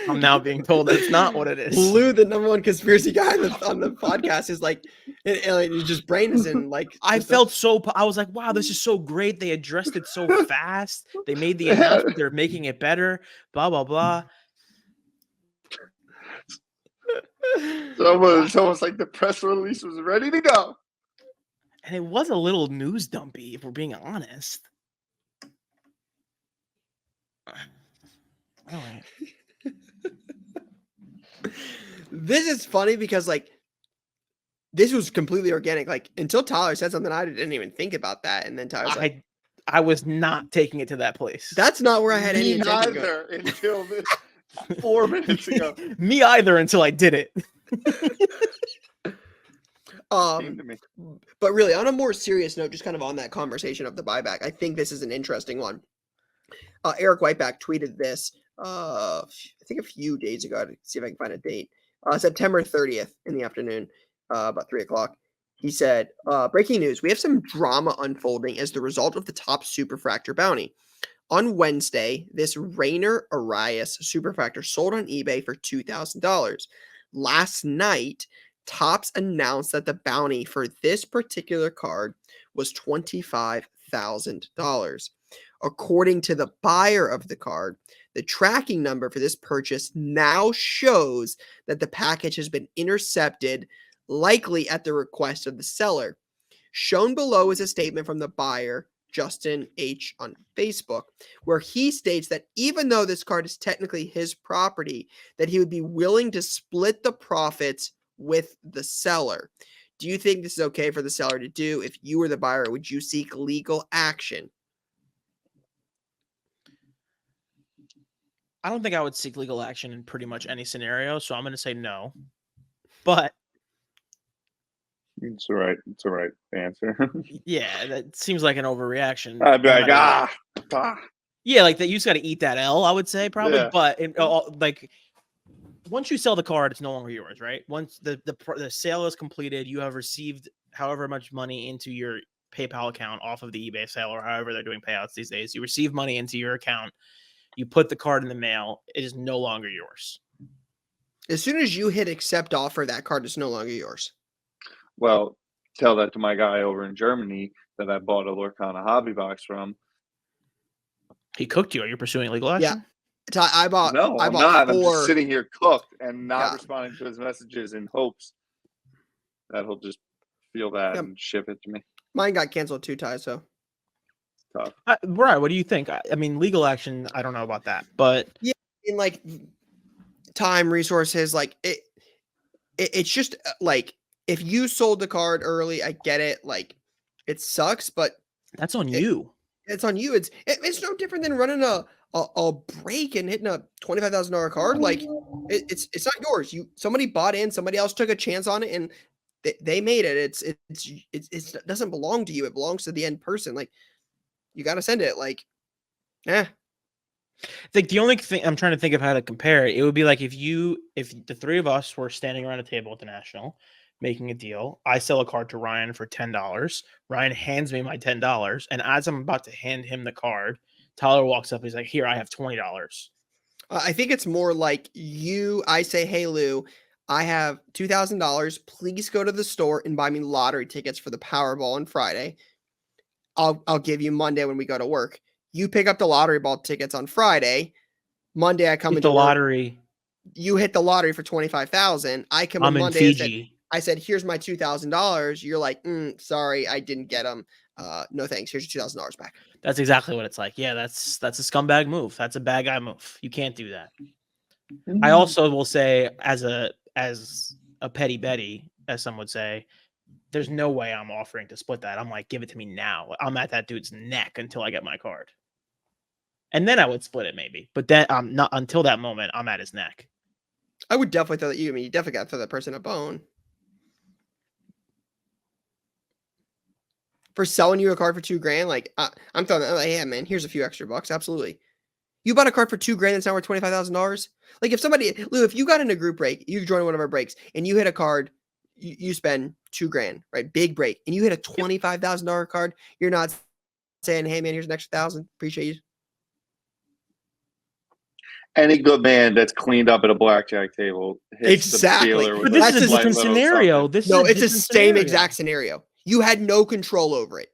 I'm now being told that it's not what it is. Lou, the number one conspiracy guy on the podcast, is like, it just brain is in like. I felt so. I was like, wow, this is so great. They addressed it so fast. They made the announcement. They're making it better. Blah blah blah. It's almost like the press release was ready to go. And it was a little news dumpy, if we're being honest. All right. This is funny because like this was completely organic. Like until Tyler said something, I didn't even think about that. And then Tyler's like, I was not taking it to that place. "That's not where I had any Me intention." neither until this 4 minutes ago. Me either until I did it. Came to me. But really, on a more serious note, just kind of on that conversation of the buyback, I think this is an interesting one. Eric Whiteback tweeted this, I think a few days ago. To see if I can find a date. September 30th in the afternoon, about 3:00. He said, breaking news, we have some drama unfolding as the result of the Topps Superfractor bounty. On Wednesday, this Rainer Arias Superfractor sold on eBay for $2,000. Last night, Topps announced that the bounty for this particular card was $25,000. According to the buyer of the card, the tracking number for this purchase now shows that the package has been intercepted, likely at the request of the seller. Shown below is a statement from the buyer, Justin H. on Facebook, where he states that even though this card is technically his property, that he would be willing to split the profits with the seller. Do you think this is okay for the seller to do? If you were the buyer, would you seek legal action? I don't think I would seek legal action in pretty much any scenario, so I'm going to say no. But It's all right. It's the right answer. yeah, that seems like an overreaction. I'd be no like, matter what. ah. Yeah, like that. You just got to eat that L, I would say, probably. Yeah. But like, once you sell the card, it's no longer yours, right? Once the sale is completed, you have received however much money into your PayPal account off of the eBay sale or however they're doing payouts these days. You receive money into your account. You put the card in the mail. It is no longer yours. As soon as you hit accept offer, that card is no longer yours. Well, tell that to my guy over in Germany that I bought a Lorcana hobby box from. He cooked you. Are you pursuing legal action? I bought. No, I I'm bought not. I'm 4. just sitting here cooked and not Yeah. responding to his messages in hopes that he'll just feel that Yep. and ship it to me. Mine got canceled 2 times, so Tough. Brian, what do you think? I mean, legal action, I don't know about that, but in like time, resources, like it's just like if you sold the card early, I get it. Like it sucks, but that's on you. it's on you. It's no different than running a break and hitting a $25,000 card. Like it's not yours. Somebody bought in, somebody else took a chance on it, and they made it. It doesn't belong to you. It belongs to the end person. Like you got to send it. Like, I think the only thing I'm trying to think of how to compare it, it would be like if the 3 of us were standing around a table at the National making a deal. I sell a card to Ryan for $10. Ryan hands me my $10, and as I'm about to hand him the card, Tyler walks up. He's like, "Here, I have $20." I think it's more like I say, "Hey Lou, I have $2,000. Please go to the store and buy me lottery tickets for the Powerball on Friday. I'll give you Monday when we go to work. You pick up the lottery ball tickets on Friday. Monday I come into the lottery. You hit the lottery for 25,000. I come I'm in in Monday. Fiji. I said, here's my $2,000. You're like, sorry, I didn't get them. No thanks. Here's your $2,000 back. That's exactly what it's like. Yeah, that's a scumbag move. That's a bad guy move. You can't do that. I also will say, as a petty Betty, as some would say, there's no way I'm offering to split that. I'm like, give it to me now. I'm at that dude's neck until I get my card. And then I would split it maybe. But then not until that moment, I'm at his neck. I would definitely throw that you. I mean, you definitely got to throw that person a bone. For selling you a card for $2,000, like I'm throwing that, like, yeah, man, here's a few extra bucks. Absolutely. You bought a card for $2,000 that's now worth $25,000. Like if somebody, Lou, if you got in a group break, you join one of our breaks and you hit a card, you spend $2,000, right? Big break, and you hit a $25,000 card. You're not saying, hey man, here's an extra 1,000. Appreciate you. Any good man that's cleaned up at a blackjack table hits Exactly. the dealer with But this a is a slight different little scenario. something. It's the same exact scenario. You had no control over it.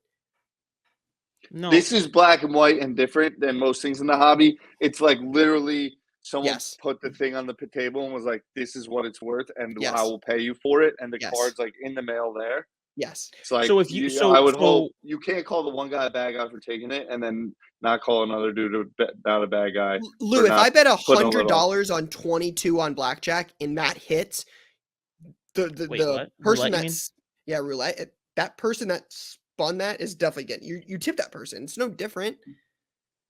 No. This is black and white and different than most things in the hobby. It's like literally someone put the thing on the table and was like, this is what it's worth, and I will pay you for it. And the card's like in the mail there. Yes. It's like, so if I would hope you can't call the one guy a bad guy for taking it and then not call another dude not a bad guy. Lou, if I bet $100 on 22 on blackjack and that hits, the person that's roulette, that person that spun that is definitely getting you tip that person. It's no different.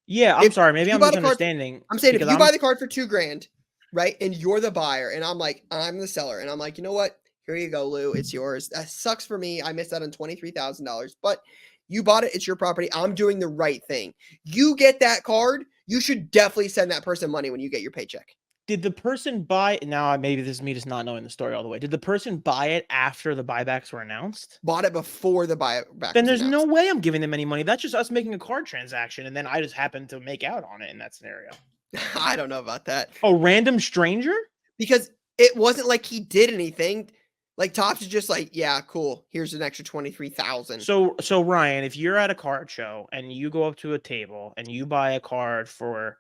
Yeah, I'm sorry. Maybe I'm misunderstanding. I'm saying if you buy the card for $2,000, right, and you're the buyer, and I'm the seller, and I'm like, you know what? Here you go, Lou. It's yours. That sucks for me. I missed out on $23,000, but you bought it. It's your property. I'm doing the right thing. You get that card. You should definitely send that person money when you get your paycheck. Did the person buy it? Now, maybe this is me just not knowing the story all the way. Did the person buy it after the buybacks were announced? Bought it before the buyback. Then there's no way I'm giving them any money. That's just us making a card transaction, and then I just happen to make out on it in that scenario. I don't know about that. A random stranger? Because it wasn't like he did anything. Like Topps is just like, yeah, cool. Here's an extra 23,000. So Ryan, if you're at a card show and you go up to a table and you buy a card for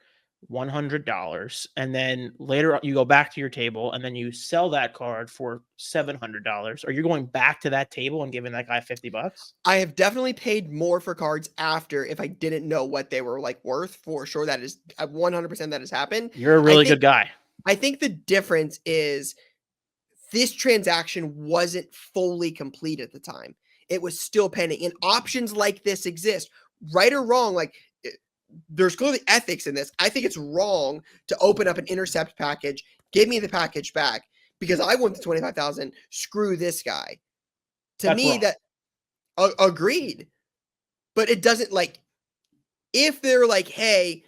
$100, and then later you go back to your table and then you sell that card for $700, are you going back to that table and giving that guy $50? I have definitely paid more for cards after if I didn't know what they were like worth, for sure. That is 100% that has happened. You're a really good guy. I think the difference is this transaction wasn't fully complete at the time. It was still pending, and options like this exist, right or wrong. Like there's clearly ethics in this. I think it's wrong to open up an intercept package, give me the package back because I want the 25,000. Screw this guy. To me, that agreed. But it doesn't, like, if they're like, hey,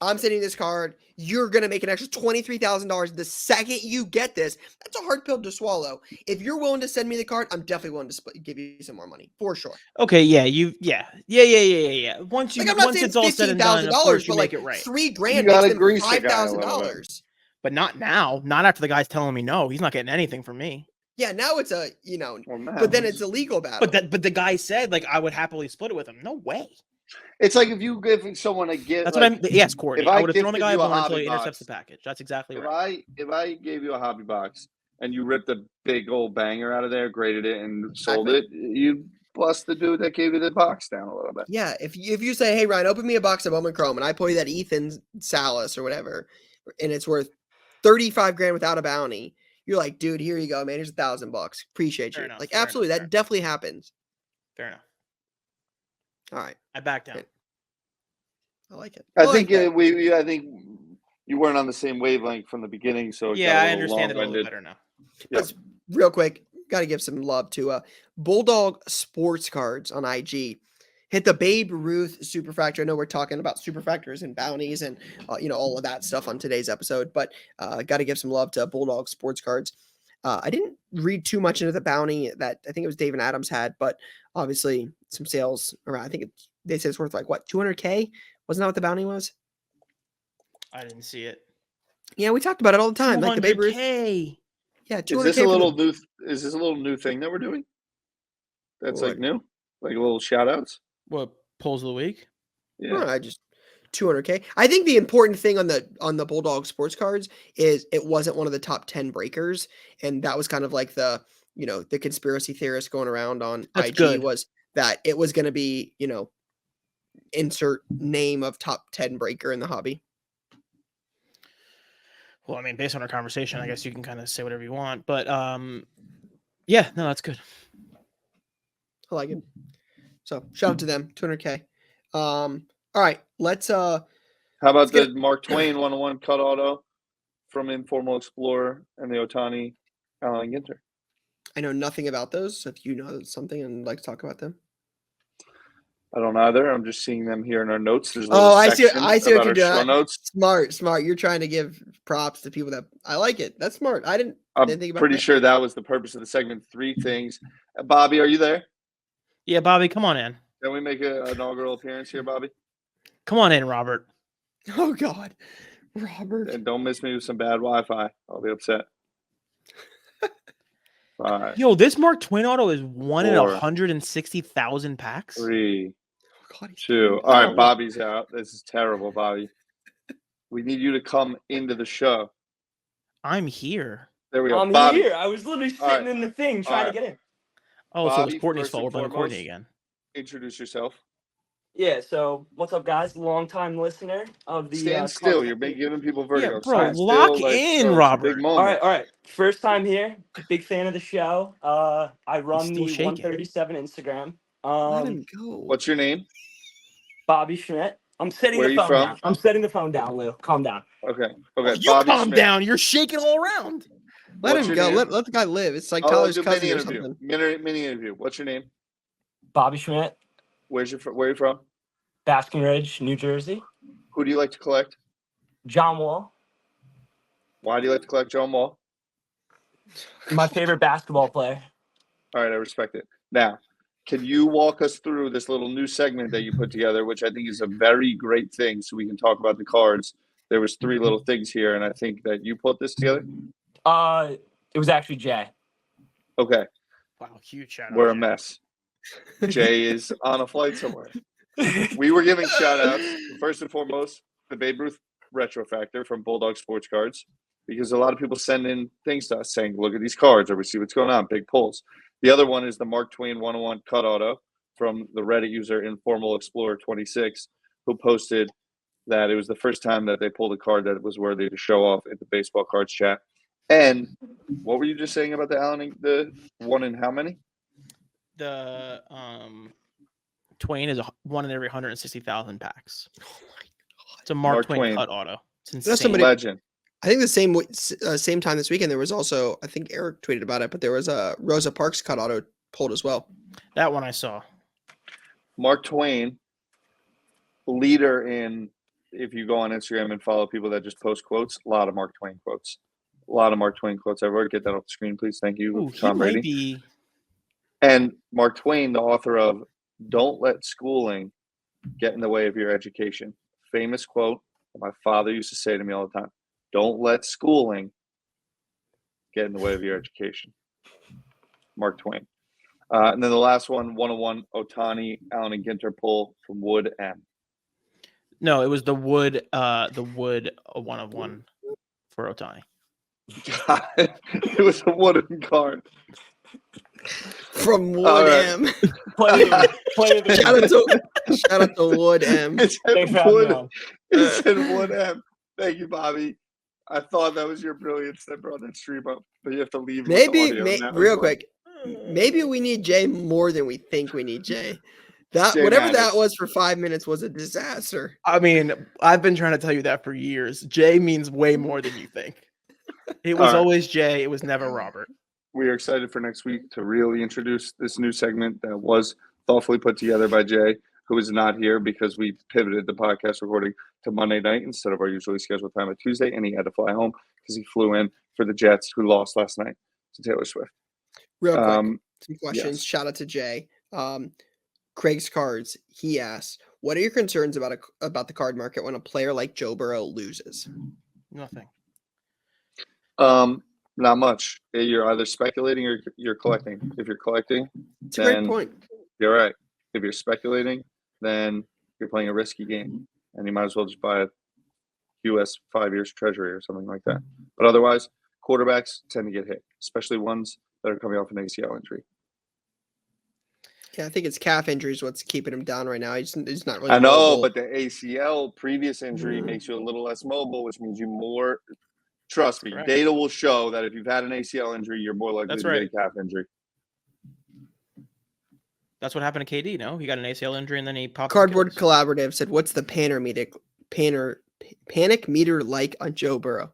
I'm sending this card. You're going to make an extra $23,000 the second you get this. That's a hard pill to swallow. If you're willing to send me the card, I'm definitely willing to give you some more money for sure. Okay, yeah, yeah. Once Like, I'm not saying it's all said and done, of $15,000, course you but make like it right. $3,000 You makes gotta them grease the guy a little bit. $5,000. But not now. Not after the guy's telling me no. He's not getting anything from me. Yeah, now it's a Well, but then it's a legal battle. But the guy said like I would happily split it with him. No way. It's like if you give someone a gift. That's like, what I'm. Yes, Courtney. if I I would have thrown the gifted guy you a a bone until hobby he intercepts box, the package. That's exactly if right. I gave you a hobby box and you ripped a big old banger out of there, graded it, and sold it, you bust the dude that gave you the box down a little bit. Yeah, if you say, hey Ryan, open me a box of Bowman Chrome, and I pull you that Ethan Salas or whatever, and it's worth $35,000 without a bounty, you're like, dude, here you go, man. Here's $1,000. Appreciate Fair you. enough, Like, fair absolutely, enough, that definitely happens. Fair enough. All right, I back down. I like it. I think that. I think you weren't on the same wavelength from the beginning, so it Yeah, got a I little understand it a little long-winded. better now. Yep. Let's real quick. Got to give some love to Bulldog Sports Cards on IG. Hit the Babe Ruth Superfractor. I know we're talking about Superfractors and bounties and all of that stuff on today's episode, but got to give some love to Bulldog Sports Cards. I didn't read too much into the bounty that I think it was Dave and Adams had, but obviously some sales around. I think they said it's worth like what, $200K? Wasn't that what the bounty was? I didn't see it. Yeah, we talked about it all the time. Like the Babe Ruth. $200K. Yeah, Is $200K. this a little new thing that we're doing? That's like new, like little shout outs. What, polls of the week? Yeah, I just 200K. I think the important thing on the Bulldog Sports Cards is it wasn't one of the top 10 breakers, and that was kind of like the the conspiracy theorist going around on That's IG good. was that it was going to be insert name of top 10 breaker in the hobby. Well, I mean, based on our conversation, I guess you can kind of say whatever you want, but yeah, no, that's good. I like it. So shout out to them, 200K. All right, let's How about the Mark Twain 101 cut auto from Informal Explorer and the Otani Allen Ginter? I know nothing about those, so if you know something and like to talk about them. I don't either. I'm just seeing them here in our notes. There's a I see what about you're doing. show notes. Smart. You're trying to give props to people that I like it. That's smart. I'm think about pretty that. sure that was the purpose of the segment. 3 things. Bobby, are you there? Yeah, Bobby, come on in. Can we make an inaugural appearance here, Bobby? Come on in, Robert. Oh God, Robert. And don't miss me with some bad Wi-Fi. I'll be upset. All right. Yo, this Mark Twain auto is 1 in 4, 160,000 packs. 3, Oh, God, 2. All right, Bobby's out. This is terrible, Bobby. We need you to come into the show. I'm here. There we go. I'm Bobby. here. I was literally sitting in the thing trying to get in. Oh, so Bobby, it's Courtney's first fault. and We're blaming Courtney foremost, again. Introduce yourself. Yeah, so what's up, guys? Long-time listener of the Stand still. You're giving people vertigo. Yeah, bro, Stand lock still, in, it's a Robert. big moment. All right. First time here. Big fan of the show. I run the still shaking. 137 Instagram. Let him go. What's your name? Bobby Schmidt. I'm setting Where the you phone from? down. I'm setting the phone down, Lou. Calm down. Okay. You Bobby calm Schmidt. down. You're shaking all around. Let What's him your go. name? Let the guy live. It's like Oh, Tyler's do cousin mini or interview. something. Mini interview. What's your name? Bobby Schmidt, Where are you from? Basking Ridge, New Jersey. Who do you like to collect? John Wall, Why do you like to collect John Wall? my favorite basketball player. All right, I respect it. Now, can you walk us through this little new segment that you put together, which I think is a very great thing, so we can talk about the cards? There was 3 little things here, and I think that you put this together. It was actually Jay. Okay, Wow, huge shout out. we're a mess. Jay is on a flight somewhere. We were giving shout outs, first and foremost, the Babe Ruth Retrofractor from Bulldog Sports Cards, because a lot of people send in things to us saying, look at these cards, or we see what's going on, big pulls. The other one is the Mark Twain 101 cut auto from the Reddit user Informal Explorer 26, who posted that it was the first time that they pulled a card that was worthy to show off at the baseball cards chat. And what were you just saying about the Allen, the 1 in how many? The Twain is 1 in every 160,000 packs. Oh my God. It's a Mark Twain cut auto. It's insane. somebody- Legend. I think the same time this weekend there was also, I think Eric tweeted about it, but there was a Rosa Parks cut auto pulled as well. That one I saw. Mark Twain, leader in if you go on Instagram and follow people that just post quotes, a lot of Mark Twain quotes. A lot of Mark Twain quotes. Everyone get that off the screen, please. Thank you, Ooh, he Tom might Brady. be. And Mark Twain, the author of Don't Let Schooling Get in the Way of Your Education. Famous quote that my father used to say to me all the time. Don't let schooling get in the way of your education. Mark Twain. And then the last one, 101, Otani, Allen and Ginter pull from Wood M. No, it was the Wood a 1 of 1 for Otani. It was a wooden card. From Wood right. M. Plenty of Shout out to Wood M. It Thanks for said having me Wood, on. it said Wood M. Thank you, Bobby. I thought that was your brilliance that brought that stream up, but you have to leave with the audio now Real as well. quick, maybe we need Jay more than we think we need Jay. That Jay whatever Madness. that was for 5 minutes was a disaster. I mean, I've been trying to tell you that for years. Jay means way more than you think. It was All right. always Jay. It was never Robert. We are excited for next week to really introduce this new segment that was thoughtfully put together by Jay, who is not here because we pivoted the podcast recording to Monday night instead of our usually scheduled time of Tuesday, and he had to fly home because he flew in for the Jets, who lost last night to Taylor Swift. Real quick, some questions. yes. Shout out to Jay. Craig's Cards. He asks, "What are your concerns about the card market when a player like Joe Burrow loses?" Nothing. Not much. You're either speculating or you're collecting. If you're collecting, It's a great then point. you're right. If you're speculating, then you're playing a risky game, and you might as well just buy a U.S. 5 years Treasury or something like that. But otherwise, quarterbacks tend to get hit, especially ones that are coming off an ACL injury. Yeah, I think it's calf injury is what's keeping him down right now. He's not really. I know, mobile. but the ACL previous injury makes you a little less mobile, which means you more. Trust me, Correct. data will show that if you've had an ACL injury, you're more likely That's to right. get a calf injury. That's what happened to KD. No, he got an ACL injury and then he popped. Cardboard Achilles. Collaborative said, "What's the panic meter like on Joe Burrow?"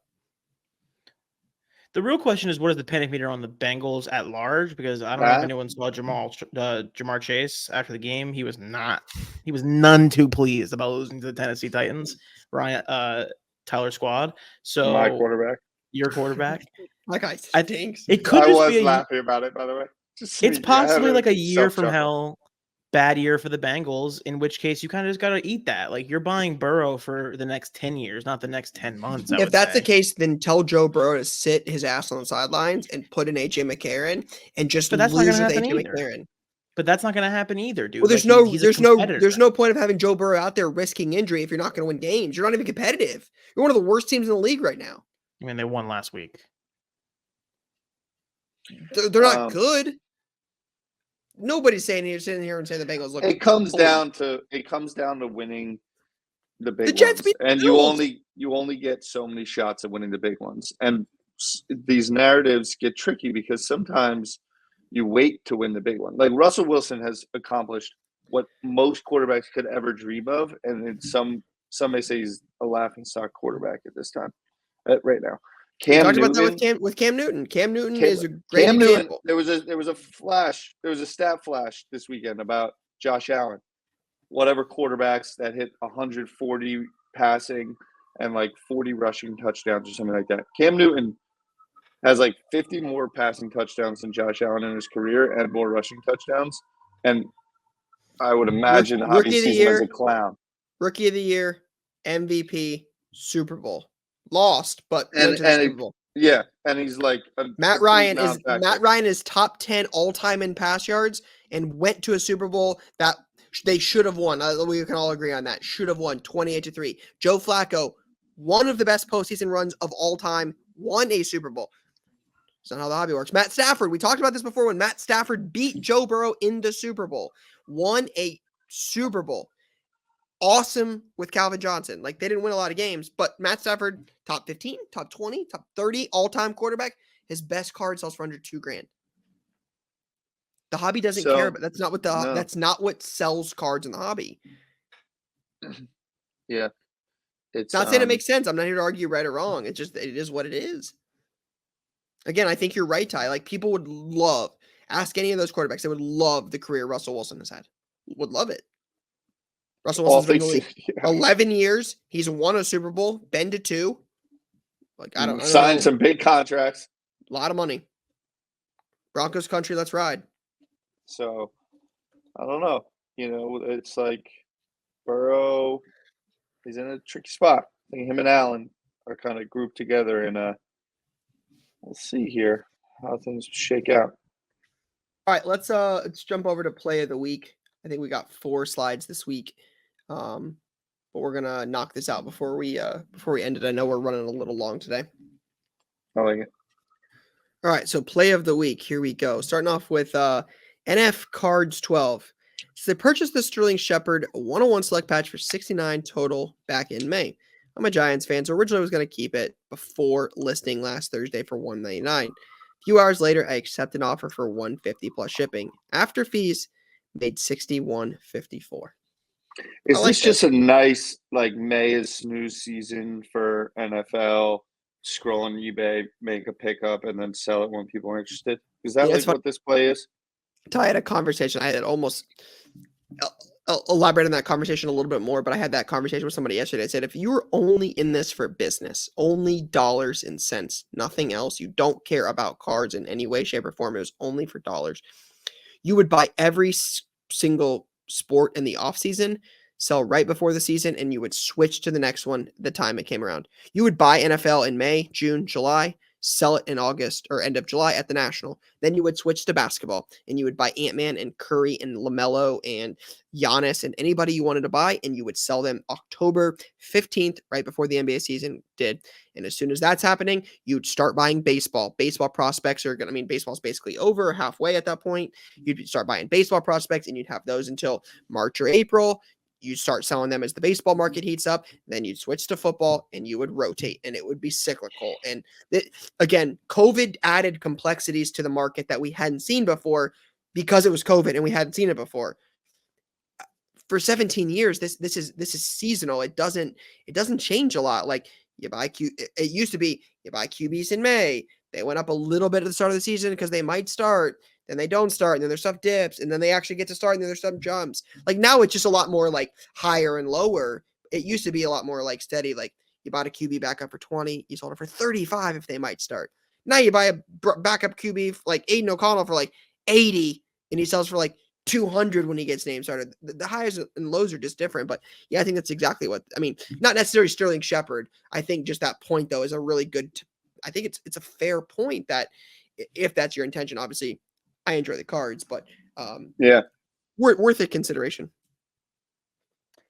The real question is, what is the panic meter on the Bengals at large? Because I don't know if anyone saw Jamar Chase after the game. He was none too pleased about losing to the Tennessee Titans, Tyler squad. So My quarterback. Your quarterback. That guy stinks. It could I just was be laughing about it, by the way. It's possibly like a year from hell, bad year for the Bengals, in which case you kind of just got to eat that. Like, you're buying Burrow for the next 10 years, not the next 10 months. If that's the case, then tell Joe Burrow to sit his ass on the sidelines and put in AJ McCarron and just lose with AJ McCarron. But that's not going to happen either, dude. Well, there's no point of having Joe Burrow out there risking injury if you're not going to win games. You're not even competitive. You're one of the worst teams in the league right now. I mean, they won last week. They're not good. Nobody's sitting here and saying the Bengals look. It comes down to winning the big the Jets ones, and you only get so many shots at winning the big ones. And these narratives get tricky because sometimes you wait to win the big one. Like Russell Wilson has accomplished what most quarterbacks could ever dream of, and some may say he's a laughingstock quarterback at this time, right now. Cam Newton, about that with Cam Newton. Cam Newton is a great example. There was a stat flash this weekend about Josh Allen. Whatever quarterbacks that hit 140 passing and like 40 rushing touchdowns or something like that. Cam Newton has like 50 more passing touchdowns than Josh Allen in his career and more rushing touchdowns. And I would imagine Hobby sees him as a clown. Rookie of the year, MVP, Super Bowl. Lost, but went to the Super Bowl. Yeah, and he's like Matt Ryan is top 10 all-time in pass yards and went to a Super Bowl that they should have won. We can all agree on that. Should have won 28-3. Joe Flacco, one of the best postseason runs of all time, won a Super Bowl. That's not how the hobby works. Matt Stafford, we talked about this before when Matt Stafford beat Joe Burrow in the Super Bowl. Won a Super Bowl. Awesome with Calvin Johnson. Like, they didn't win a lot of games, but Matt Stafford, top 15, top 20, top 30 all-time quarterback. His best card sells for under $2,000. The hobby doesn't care, but that's not what sells cards in the hobby. Yeah. It's not saying it makes sense. I'm not here to argue right or wrong. It is what it is. Again, I think you're right, Ty. Like, people would ask any of those quarterbacks, they would love the career Russell Wilson has had. Would love it. Russell All Wilson's been in the things. league 11 years. He's won a Super Bowl, been to 2. Like, I don't Signed know. some big contracts. A lot of money. Broncos country, let's ride. So, I don't know. It's like Burrow, he's in a tricky spot. I think him and Allen are kind of grouped together, and we'll see here how things shake out. All right, let's jump over to play of the week. I think we got 4 slides this week. But we're gonna knock this out before we end it. I know we're running a little long today. I like it. All right, so play of the week. Here we go. Starting off with NF Cards 12. So they purchased the Sterling Shepherd 101 select patch for $69 total back in May. I'm a Giants fan, so originally I was going to keep it before listing last Thursday for $199. A few hours later, I accepted an offer for $150 plus shipping. After fees, made $61.54. Is like this just a nice, like, May is snooze season for NFL? Scroll on eBay, make a pickup, and then sell it when people are interested? Is that like what this play is? I had a conversation. I had almost elaborate on that conversation a little bit more, but I had that conversation with somebody yesterday. I said, if you were only in this for business, only dollars and cents, nothing else, you don't care about cards in any way, shape, or form, it was only for dollars, you would buy every single sport in the off season, sell right before the season, and you would switch to the next one the time it came around. You would buy NFL in May, June, July, sell it in August or end of July at the National. Then you would switch to basketball, and you would buy Ant-Man and Curry and LaMelo and Giannis and anybody you wanted to buy, and you would sell them October 15th, right before the NBA season did. And as soon as that's happening, you'd start buying baseball. Baseball prospects are going to baseball's basically over halfway at that point. You'd start buying baseball prospects, and you'd have those until March or April. You start selling them as the baseball market heats up, then you'd switch to football and you would rotate, and it would be cyclical. And again, COVID added complexities to the market that we hadn't seen before because it was COVID and we hadn't seen it before. For 17 years, this is seasonal. It doesn't change a lot. Like you buy it used to be you buy QBs in May. They went up a little bit at the start of the season because they might start. Then they don't start, and then their stuff dips, and then they actually get to start, and then their stuff jumps. Like now it's just a lot more like higher and lower. It used to be a lot more like steady. Like you bought a QB backup for 20, you sold it for 35 if they might start. Now you buy a backup QB like Aiden O'Connell for like 80, and he sells for like 200 when he gets named started. The highs and lows are just different. But yeah, I think that's exactly what I mean. Not necessarily Sterling Shepherd. I think just that point though is a really good. I think it's a fair point that if that's your intention, obviously. I enjoy the cards, but worth a consideration.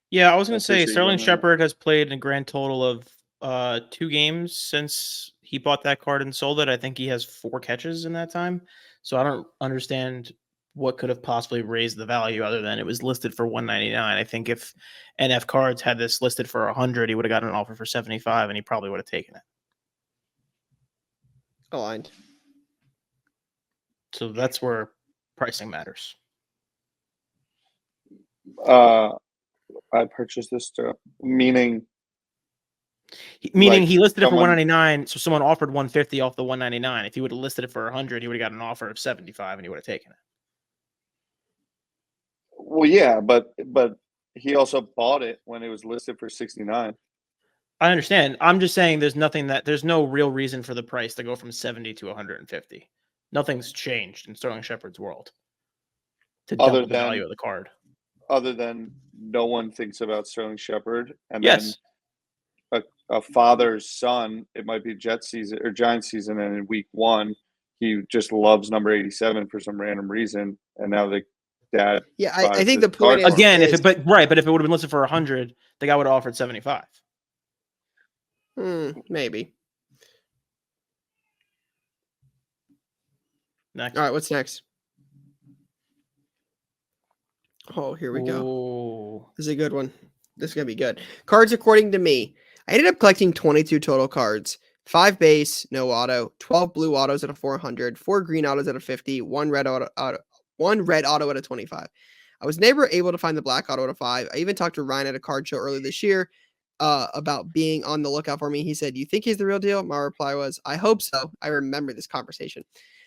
Yeah, I was going to say Sterling Shepherd has played a grand total of 2 games since he bought that card and sold it. I think he has 4 catches in that time. So I don't understand what could have possibly raised the value other than it was listed for $199. I think if NF Cards had this listed for 100, he would have gotten an offer for 75, and he probably would have taken it. Aligned. So that's where pricing matters. I purchased this meaning like he listed it for $199, so someone offered $150 off the $199. If he would have listed it for $100, he would have got an offer of $75, and he would have taken it. Well, yeah, but he also bought it when it was listed for $69. I understand. I'm just saying there's no real reason for the price to go from 70 to 150. Nothing's changed in Sterling Shepherd's world to double the value of the card. Other than no one thinks about Sterling Shepherd, and yes, then a father's son, it might be Jet season or Giants season, and in week 1, he just loves number 87 for some random reason, and now the dad. Yeah, I think the point is again, but if it would have been listed for 100, the guy would have offered 75. Maybe. Next. All right, what's next? Oh, here we go. This is a good one. This is going to be good. Cards according to me. I ended up collecting 22 total cards. 5 base, no auto, 12 blue autos at a 400, 4 green autos at a 50, 1 red auto at a 25. I was never able to find the black auto at a 5. I even talked to Ryan at a card show earlier this year about being on the lookout for me. He said, "You think he's the real deal?" My reply was, "I hope so." I remember this conversation.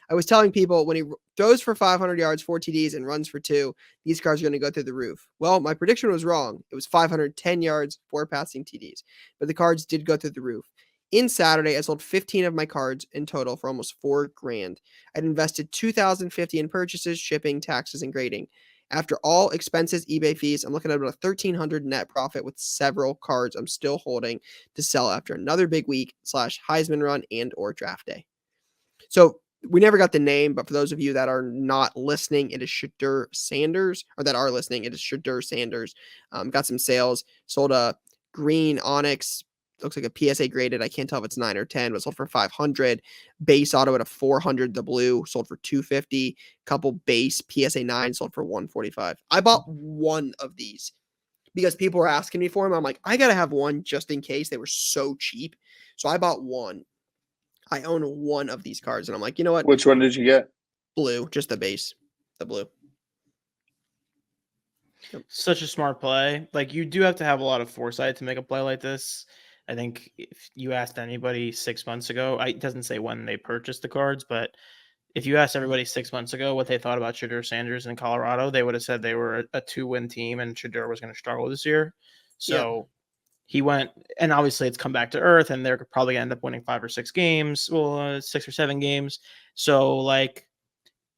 I was telling people when he throws for 500 yards, 4 TDs, and runs for 2, these cards are going to go through the roof. Well, my prediction was wrong. It was 510 yards, 4 passing TDs. But the cards did go through the roof. In Saturday, I sold 15 of my cards in total for almost $4,000. I'd invested $2,050 in purchases, shipping, taxes, and grading. After all expenses, eBay fees, I'm looking at about a $1,300 net profit with several cards I'm still holding to sell after another big week / Heisman run and or draft day. So we never got the name, but for those of you that are not listening, it is Shadur Sanders, or that are listening, it is Shadur Sanders. Got some sales, sold a green Onyx, looks like a PSA graded. I can't tell if it's 9 or 10, but sold for 500. Base auto at a 400. The blue sold for 250. Couple base PSA 9 sold for 145. I bought one of these because people were asking me for them. I'm like, I gotta have one just in case. They were so cheap, so I bought one. I own one of these cards, and I'm like, you know what? Which one did you get? Blue, just the base, the blue. Such a smart play. Like, you do have to have a lot of foresight to make a play like this. I think if you asked anybody 6 months ago, it doesn't say when they purchased the cards, but if you asked everybody 6 months ago what they thought about Shadur Sanders in Colorado, they would have said they were a 2-win team and Shadur was going to struggle this year. So he went, and obviously it's come back to earth, and they're probably going to end up winning 5 or 6 games, 6 or 7 games. So, like,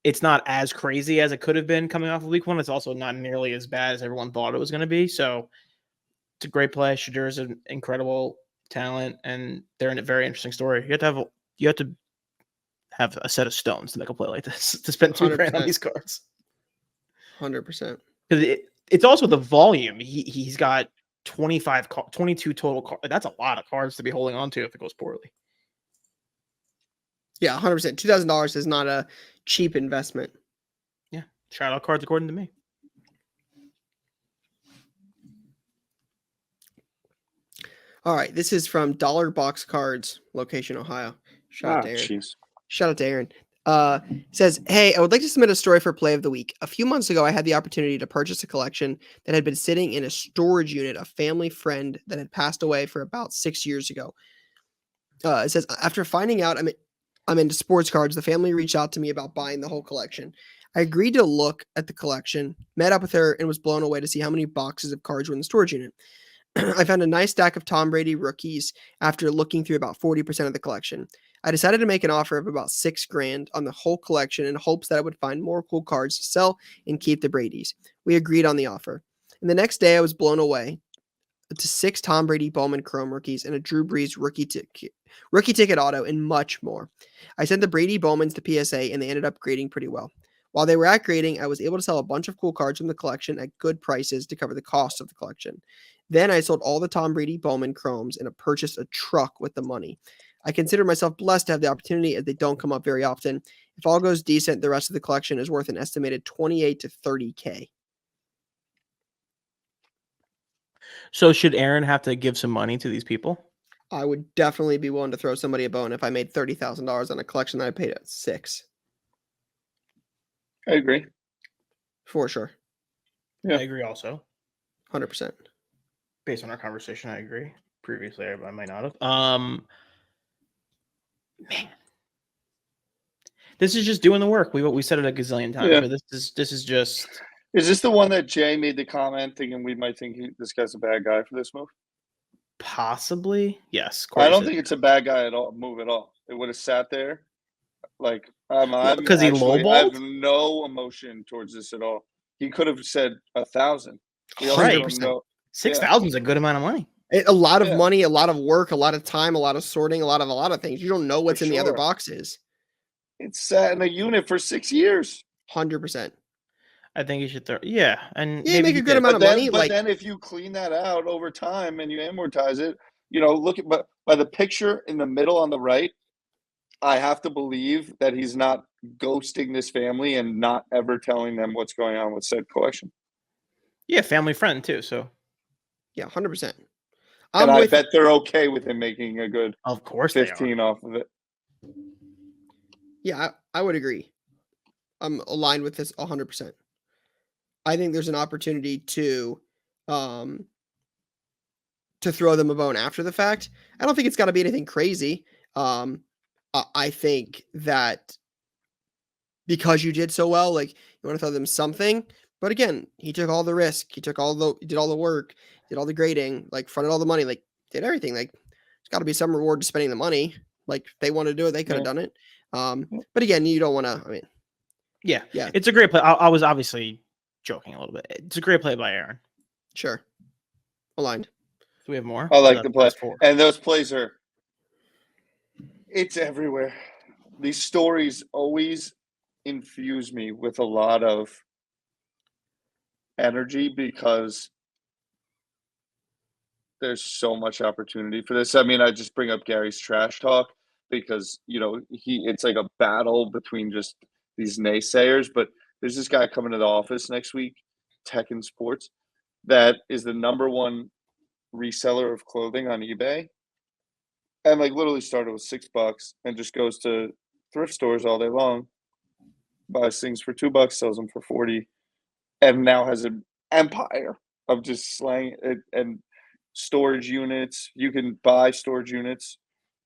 it's not as crazy as it could have been coming off of week 1. It's also not nearly as bad as everyone thought it was going to be. So it's a great play. Shadur is an incredible talent, and they're in a very interesting story. You have to have a set of stones to make a play like this, to spend $2,000 on these cards. 100%. Because it's also the volume. He's got 22 total cards. That's a lot of cards to be holding on to if it goes poorly. Yeah, 100%. $2,000 is not a cheap investment. Yeah, shout out cards according to me. All right, this is from Dollar Box Cards, location Ohio. Shout out to Aaron. Jeez. Shout out to Aaron. Says, hey, I would like to submit a story for play of the week. A few months ago, I had the opportunity to purchase a collection that had been sitting in a storage unit, a family friend that had passed away for about 6 years ago. It says, after finding out I'm into sports cards, the family reached out to me about buying the whole collection. I agreed to look at the collection, met up with her, and was blown away to see how many boxes of cards were in the storage unit. I found a nice stack of Tom Brady rookies after looking through about 40% of the collection. I decided to make an offer of about $6,000 on the whole collection in hopes that I would find more cool cards to sell and keep the Bradys. We agreed on the offer. And the next day I was blown away to 6 Tom Brady Bowman Chrome rookies and a Drew Brees rookie ticket auto and much more. I sent the Brady Bowmans to PSA and they ended up grading pretty well. While they were at grading, I was able to sell a bunch of cool cards from the collection at good prices to cover the cost of the collection. Then I sold all the Tom Brady Bowman Chromes and purchased a truck with the money. I consider myself blessed to have the opportunity as they don't come up very often. If all goes decent, the rest of the collection is worth an estimated $28,000 to $30,000. So should Aaron have to give some money to these people? I would definitely be willing to throw somebody a bone if I made $30,000 on a collection that I paid at $6,000. I agree. For sure. Yeah. I agree also. 100%. Based on our conversation, I agree. Previously, I might not have. Man, this is just doing the work. We said it a gazillion times, Yeah. but this is just. Is this the one that Jay made the comment thinking we might think this guy's a bad guy for this move? Possibly, yes. I don't think it's a bad guy move at all. It would have sat there. Like, because he I lowballed. have no emotion towards this at all. He could have said 1,000. Right. 6,000 is a good amount of money. A lot of money, a lot of work, a lot of time, a lot of sorting, a lot of things. You don't know what's in the other boxes. It's sat in a unit for 6 years. 100%. I think you should throw. Yeah, and maybe make a good amount of money. But then if you clean that out over time and you amortize it, look at by the picture in the middle on the right, I have to believe that he's not ghosting this family and not ever telling them what's going on with said collection. Yeah, family friend too. So yeah, 100%. And I bet they're okay with him making a good, of course, 15 off of it. Yeah, I would agree. I'm aligned with this 100%. I think there's an opportunity to throw them a bone after the fact. I don't think it's got to be anything crazy. I think that because you did so well, like you want to throw them something. But again, he took all the risk. He did all the work, did all the grading, like fronted all the money, like did everything. Like there's got to be some reward to spending the money. Like if they want to do it, they could have done it. But again, you don't want to. I mean, Yeah, yeah, it's a great play. I was obviously joking a little bit. It's a great play by Aaron. sure, aligned. Do we have more? I like Or the play, that's 4? and those plays are. It's everywhere. These stories always infuse me with a lot of energy because there's so much opportunity for this. I mean, I just bring up Gary's trash talk because, it's like a battle between just these naysayers, but there's this guy coming to the office next week, Tech and Sports, that is the number one reseller of clothing on eBay. And like literally started with $6 and just goes to thrift stores all day long, buys things for $2, sells them for 40, and now has an empire of just slang and storage units. You can buy storage units,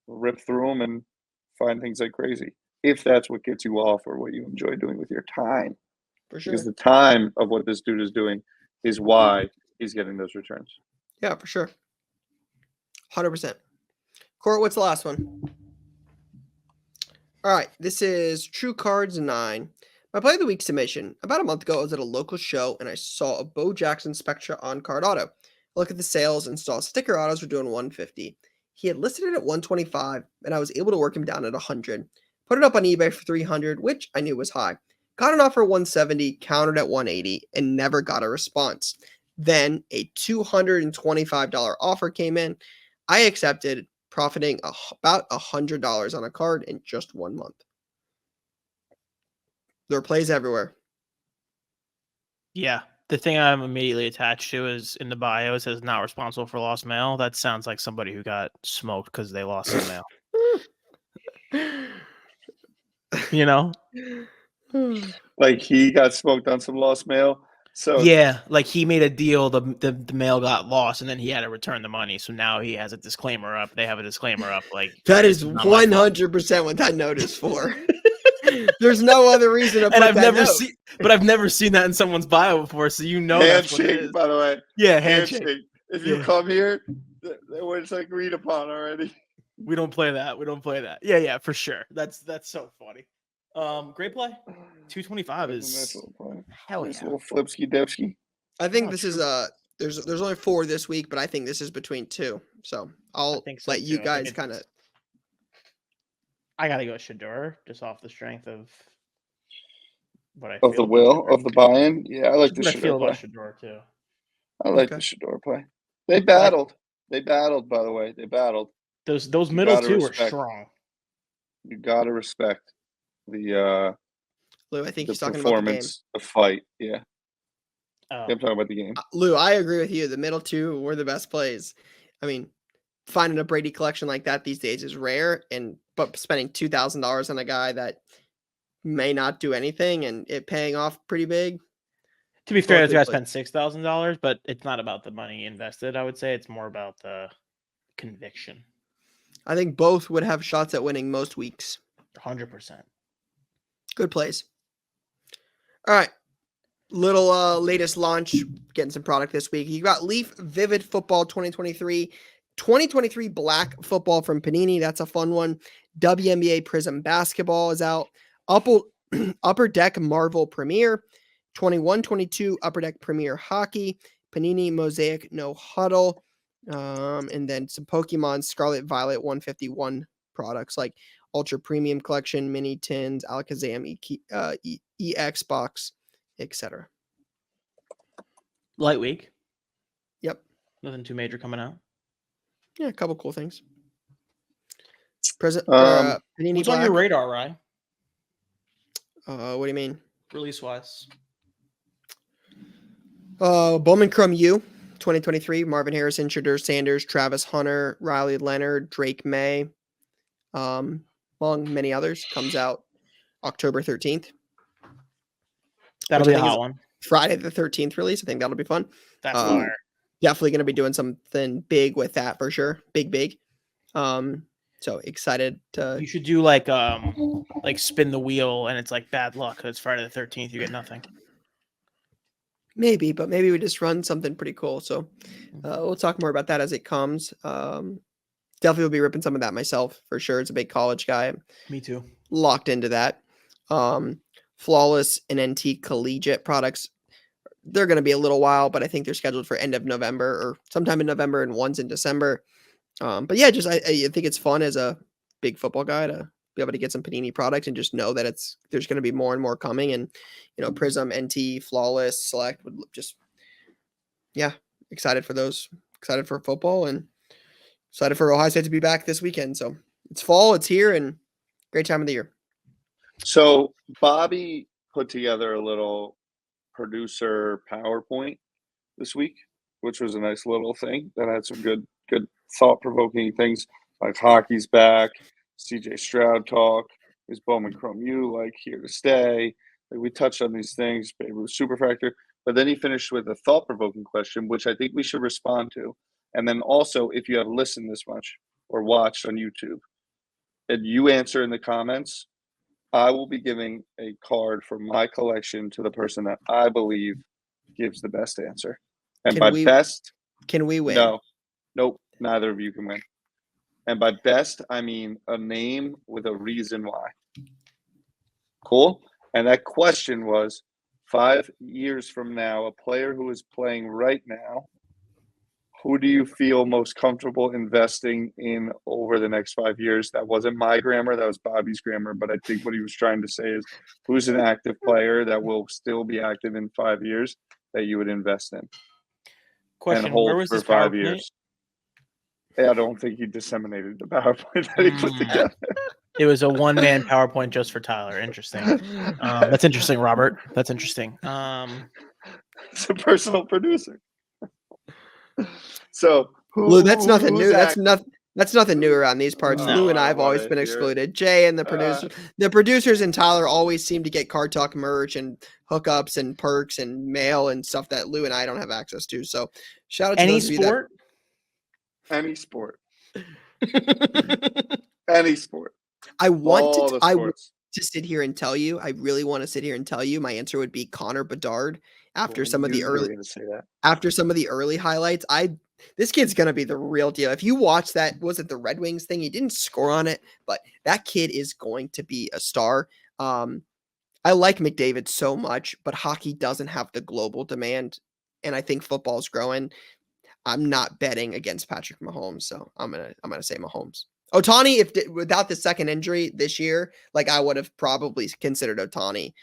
rip through them, and find things like crazy. If that's what gets you off or what you enjoy doing with your time. For sure. Because the time of what this dude is doing is why he's getting those returns. Yeah, for sure. 100%. Court, what's the last one? All right, this is True Cards 9. My play of the week submission. About a month ago, I was at a local show and I saw a Bo Jackson Spectra on Card Auto. I look at the sales and saw sticker autos were doing 150. He had listed it at 125, and I was able to work him down at 100. Put it up on eBay for 300, which I knew was high. Got an offer at 170, countered at 180, and never got a response. Then a $225 offer came in. I accepted, profiting about $100 on a card in just 1 month. There are plays everywhere. Yeah. The thing I'm immediately attached to is in the bio, it says not responsible for lost mail. That sounds like somebody who got smoked because they lost some mail. You know? Like he got smoked on some lost mail. So yeah, like he made a deal, the mail got lost, and then he had to return the money. So now he has a disclaimer up. They have a disclaimer up. Like that is 100% what that note is for. There's no other reason to put I've that never note. seen, but I've never seen that in someone's bio before. So that's what it handshake, is. by the way. Yeah, handshake. If you come here, it's like agreed upon already. We don't play that. Yeah, for sure. That's so funny. Great play. 225 is hell nice yeah. Little flipsky dipsky. I think this is there's only 4 this week, but I think this is between 2. So I'll let you guys kind of. I gotta go Shador just off the strength of what I feel. Of the will of the buy-in. Yeah, I like the Shador play. Shador too. I like the Shador play. They battled. By the way. They battled. Those middle 2 were strong. You gotta respect the Lou, I think the he's talking about the game. The fight. Yeah. Oh. I'm talking about the game. Lou, I agree with you. The middle 2 were the best plays. I mean, finding a Brady collection like that these days is rare, but spending $2,000 on a guy that may not do anything and it paying off pretty big. To be fair, this guy spent $6,000, but it's not about the money invested. I would say it's more about the conviction. I think both would have shots at winning most weeks. 100%. Good plays. All right. Little latest launch, getting some product this week. You got Leaf Vivid Football 2023. 2023 Black Football from Panini. That's a fun one. WNBA Prism Basketball is out. Upper Deck Marvel Premiere. 21-22 Upper Deck Premier Hockey. Panini Mosaic No Huddle. And then some Pokemon Scarlet Violet 151 products like Ultra Premium Collection, Mini Tins, Alakazam EX Box, etc. Light week. Yep. Nothing too major coming out. Yeah, a couple cool things. Panini what's Black. On your radar, Ryan? What do you mean? Release-wise. Bowman Chrome U 2023. Marvin Harrison, Shadur Sanders, Travis Hunter, Riley Leonard, Drake May, among many others. Comes out October 13th. That'll be a hot one. Friday the 13th release. I think that'll be fun. That's fire. Definitely going to be doing something big with that for sure. Big. So excited to. You should do like spin the wheel, and it's like bad luck. 'Cause it's Friday the 13th. You get nothing. Maybe, but maybe we just run something pretty cool. So we'll talk more about that as it comes. Definitely will be ripping some of that myself for sure. It's a big college guy. Me too. Locked into that. Flawless and NT collegiate products. They're going to be a little while, but I think they're scheduled for end of November or sometime in November, and one's in December. But yeah, just I think it's fun as a big football guy to be able to get some Panini products and just know that there's going to be more and more coming. And Prism, NT, Flawless, Select would just excited for those. Excited for football and excited for Ohio State to be back this weekend. So it's fall, it's here, and great time of the year. So Bobby put together a little producer PowerPoint this week, which was a nice little thing that had some good thought-provoking things like hockey's back, CJ Stroud talk, is Bowman Chrome U like here to stay? Like we touched on these things, Superfractor, but then he finished with a thought-provoking question, which I think we should respond to. And then also, if you have listened this much or watched on YouTube, and you answer in the comments, I will be giving a card from my collection to the person that I believe gives the best answer. And can we win? No. Nope, neither of you can win. And by best, I mean a name with a reason why. Cool? And that question was 5 years from now, a player who is playing right now, who do you feel most comfortable investing in over the next 5 years? That wasn't my grammar, that was Bobby's grammar, but I think what he was trying to say is who's an active player that will still be active in 5 years that you would invest in? Question, and hold where was for this 5 PowerPoint? years. I don't think he disseminated the PowerPoint that he put together. It was a one-man PowerPoint just for Tyler. Interesting. That's interesting, Robert. That's interesting. It's a personal producer. So Lou, that's nothing who's new. active? That's nothing new around these parts. No. Lou and I have always What been a excluded. Jay and the producers and Tyler always seem to get Card Talk merch and hookups and perks and mail and stuff that Lou and I don't have access to. So shout out to Any those sport? Any sport. of you that Any sport. I want All to. the I want sports. to sit here and tell you. I really want to sit here and tell you. My answer would be Connor Bedard. After some of the You were early, gonna say that. after some of the early highlights, this kid's gonna be the real deal. If you watch that, was it the Red Wings thing? He didn't score on it, but that kid is going to be a star. I like McDavid so much, but hockey doesn't have the global demand, and I think football's growing. I'm not betting against Patrick Mahomes, so I'm gonna say Mahomes. Ohtani, without the second injury this year, like I would have probably considered Ohtani,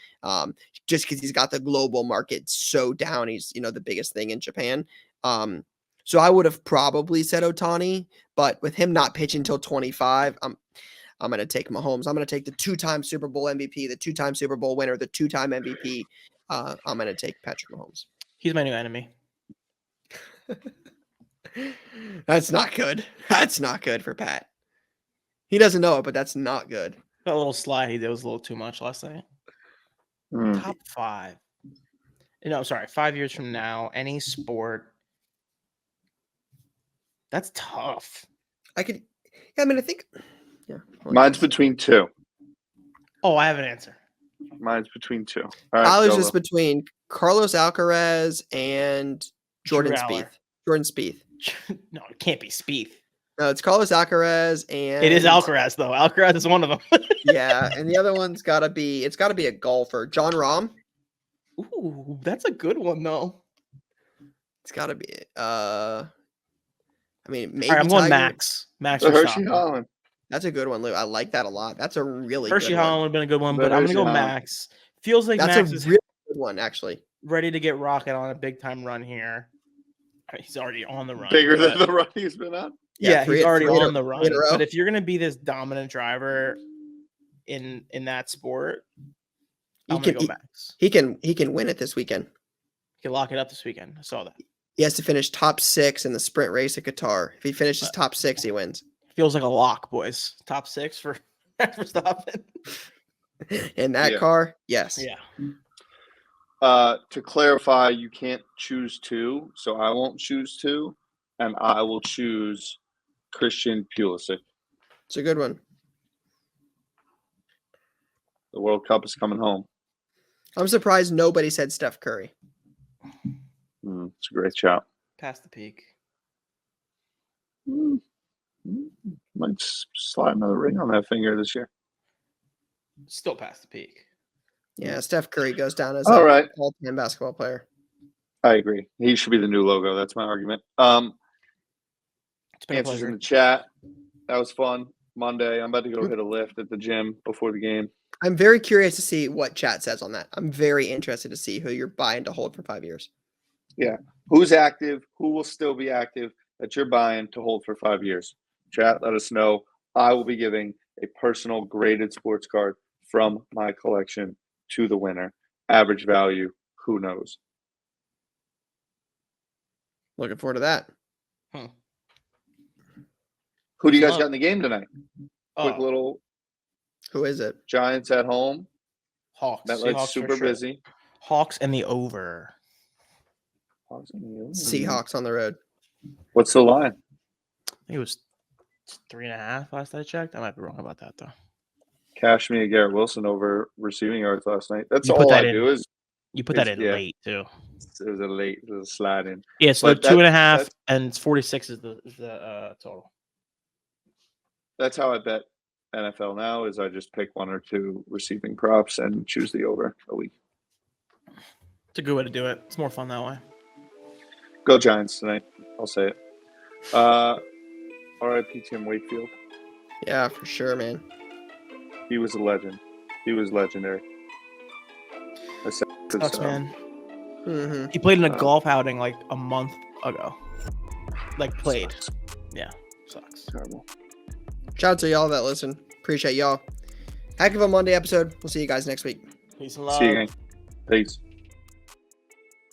just because he's got the global market so down. He's the biggest thing in Japan. So I would have probably said Ohtani, but with him not pitching until 25, I'm gonna take Mahomes. I'm gonna take the 2-time Super Bowl MVP, the 2-time Super Bowl winner, the 2-time MVP. I'm gonna take Patrick Mahomes. He's my new enemy. That's not good. That's not good for Pat. He doesn't know it, but that's not good. That little slide he did was a little too much last night. Top 5. No, sorry. 5 years from now, any sport. That's tough. I think. Yeah. Mine's between 2. Oh, I have an answer. Mine's between 2. All right, Tyler's go, just Will. between Carlos Alcaraz and Jordan Drew Spieth. Aller. Jordan Spieth. No, it can't be Spieth. No, it's Carlos Alcaraz and It is Alcaraz though. Alcaraz is one of them. Yeah, and the other one's gotta be a golfer. John Rahm. Ooh, that's a good one though. It's gotta be maybe All right, I'm going Tiger. Max. Max The Hershey Verstappen. Holland. That's a good one, Lou. I like that a lot. That's a really Hershey good Holland one. would have been a good one, The but I'm gonna Hershey go Holland. Max. Feels like That's Max a is really good one, actually. ready to get rocket on a big time run here. He's already on the run. Bigger but- than the run he's been on. Yeah, three- he's already three in a- on the three in run. a row. But if you're gonna be this dominant driver in that sport, I'm gonna go Max. He can win it this weekend. He can lock it up this weekend. I saw that. He has to finish top 6 in the sprint race at Qatar. If he finishes top 6, he wins. Feels like a lock, boys. Top 6 for Verstappen. In that Yeah. car, yes. Yeah. To clarify, you can't choose 2, so I won't choose 2, and I will choose Christian Pulisic. It's a good one. The World Cup is coming home. I'm surprised nobody said Steph Curry. It's a great shout. Past the peak. Might slide another ring on that finger this year. Still past the peak. Yeah, Steph Curry goes down as All an right. all-time basketball player. I agree. He should be the new logo. That's my argument. It's been a Answers in pleasure. the chat. That was fun. Monday. I'm about to go hit a lift at the gym before the game. I'm very curious to see what chat says on that. I'm very interested to see who you're buying to hold for 5 years. Yeah. Who's active? Who will still be active that you're buying to hold for 5 years? Chat, let us know. I will be giving a personal graded sports card from my collection to the winner. Average value, who knows? Looking forward to that. Who do you guys got in the game tonight? Quick Oh, little Who is it? Giants at home. Hawks. That Seahawks looks for super sure. busy. Hawks and the over. Seahawks on the road. What's the line? I think it was 3.5 last I checked. I might be wrong about that though. Cash me a Garrett Wilson over receiving yards last night. That's You put all that I in. do is You put that It's- in yeah. late too. it was a slide in. Yeah, so But 2.5 that's- and 46 is the total. That's how I bet NFL now is I just pick one or two receiving props and choose the over a week. It's a good way to do it. It's more fun that way. Go Giants tonight. I'll say it. R.I.P. Tim Wakefield. Yeah, for sure, man. He was a legend. He was legendary. Sucks, man. Mm-hmm. He played in a Uh, golf outing like a month ago. Like played. Sucks. Yeah, sucks. Terrible. Shout out to y'all that listen. Appreciate y'all. Heck of a Monday episode. We'll see you guys next week. Peace and love. See you again. Peace.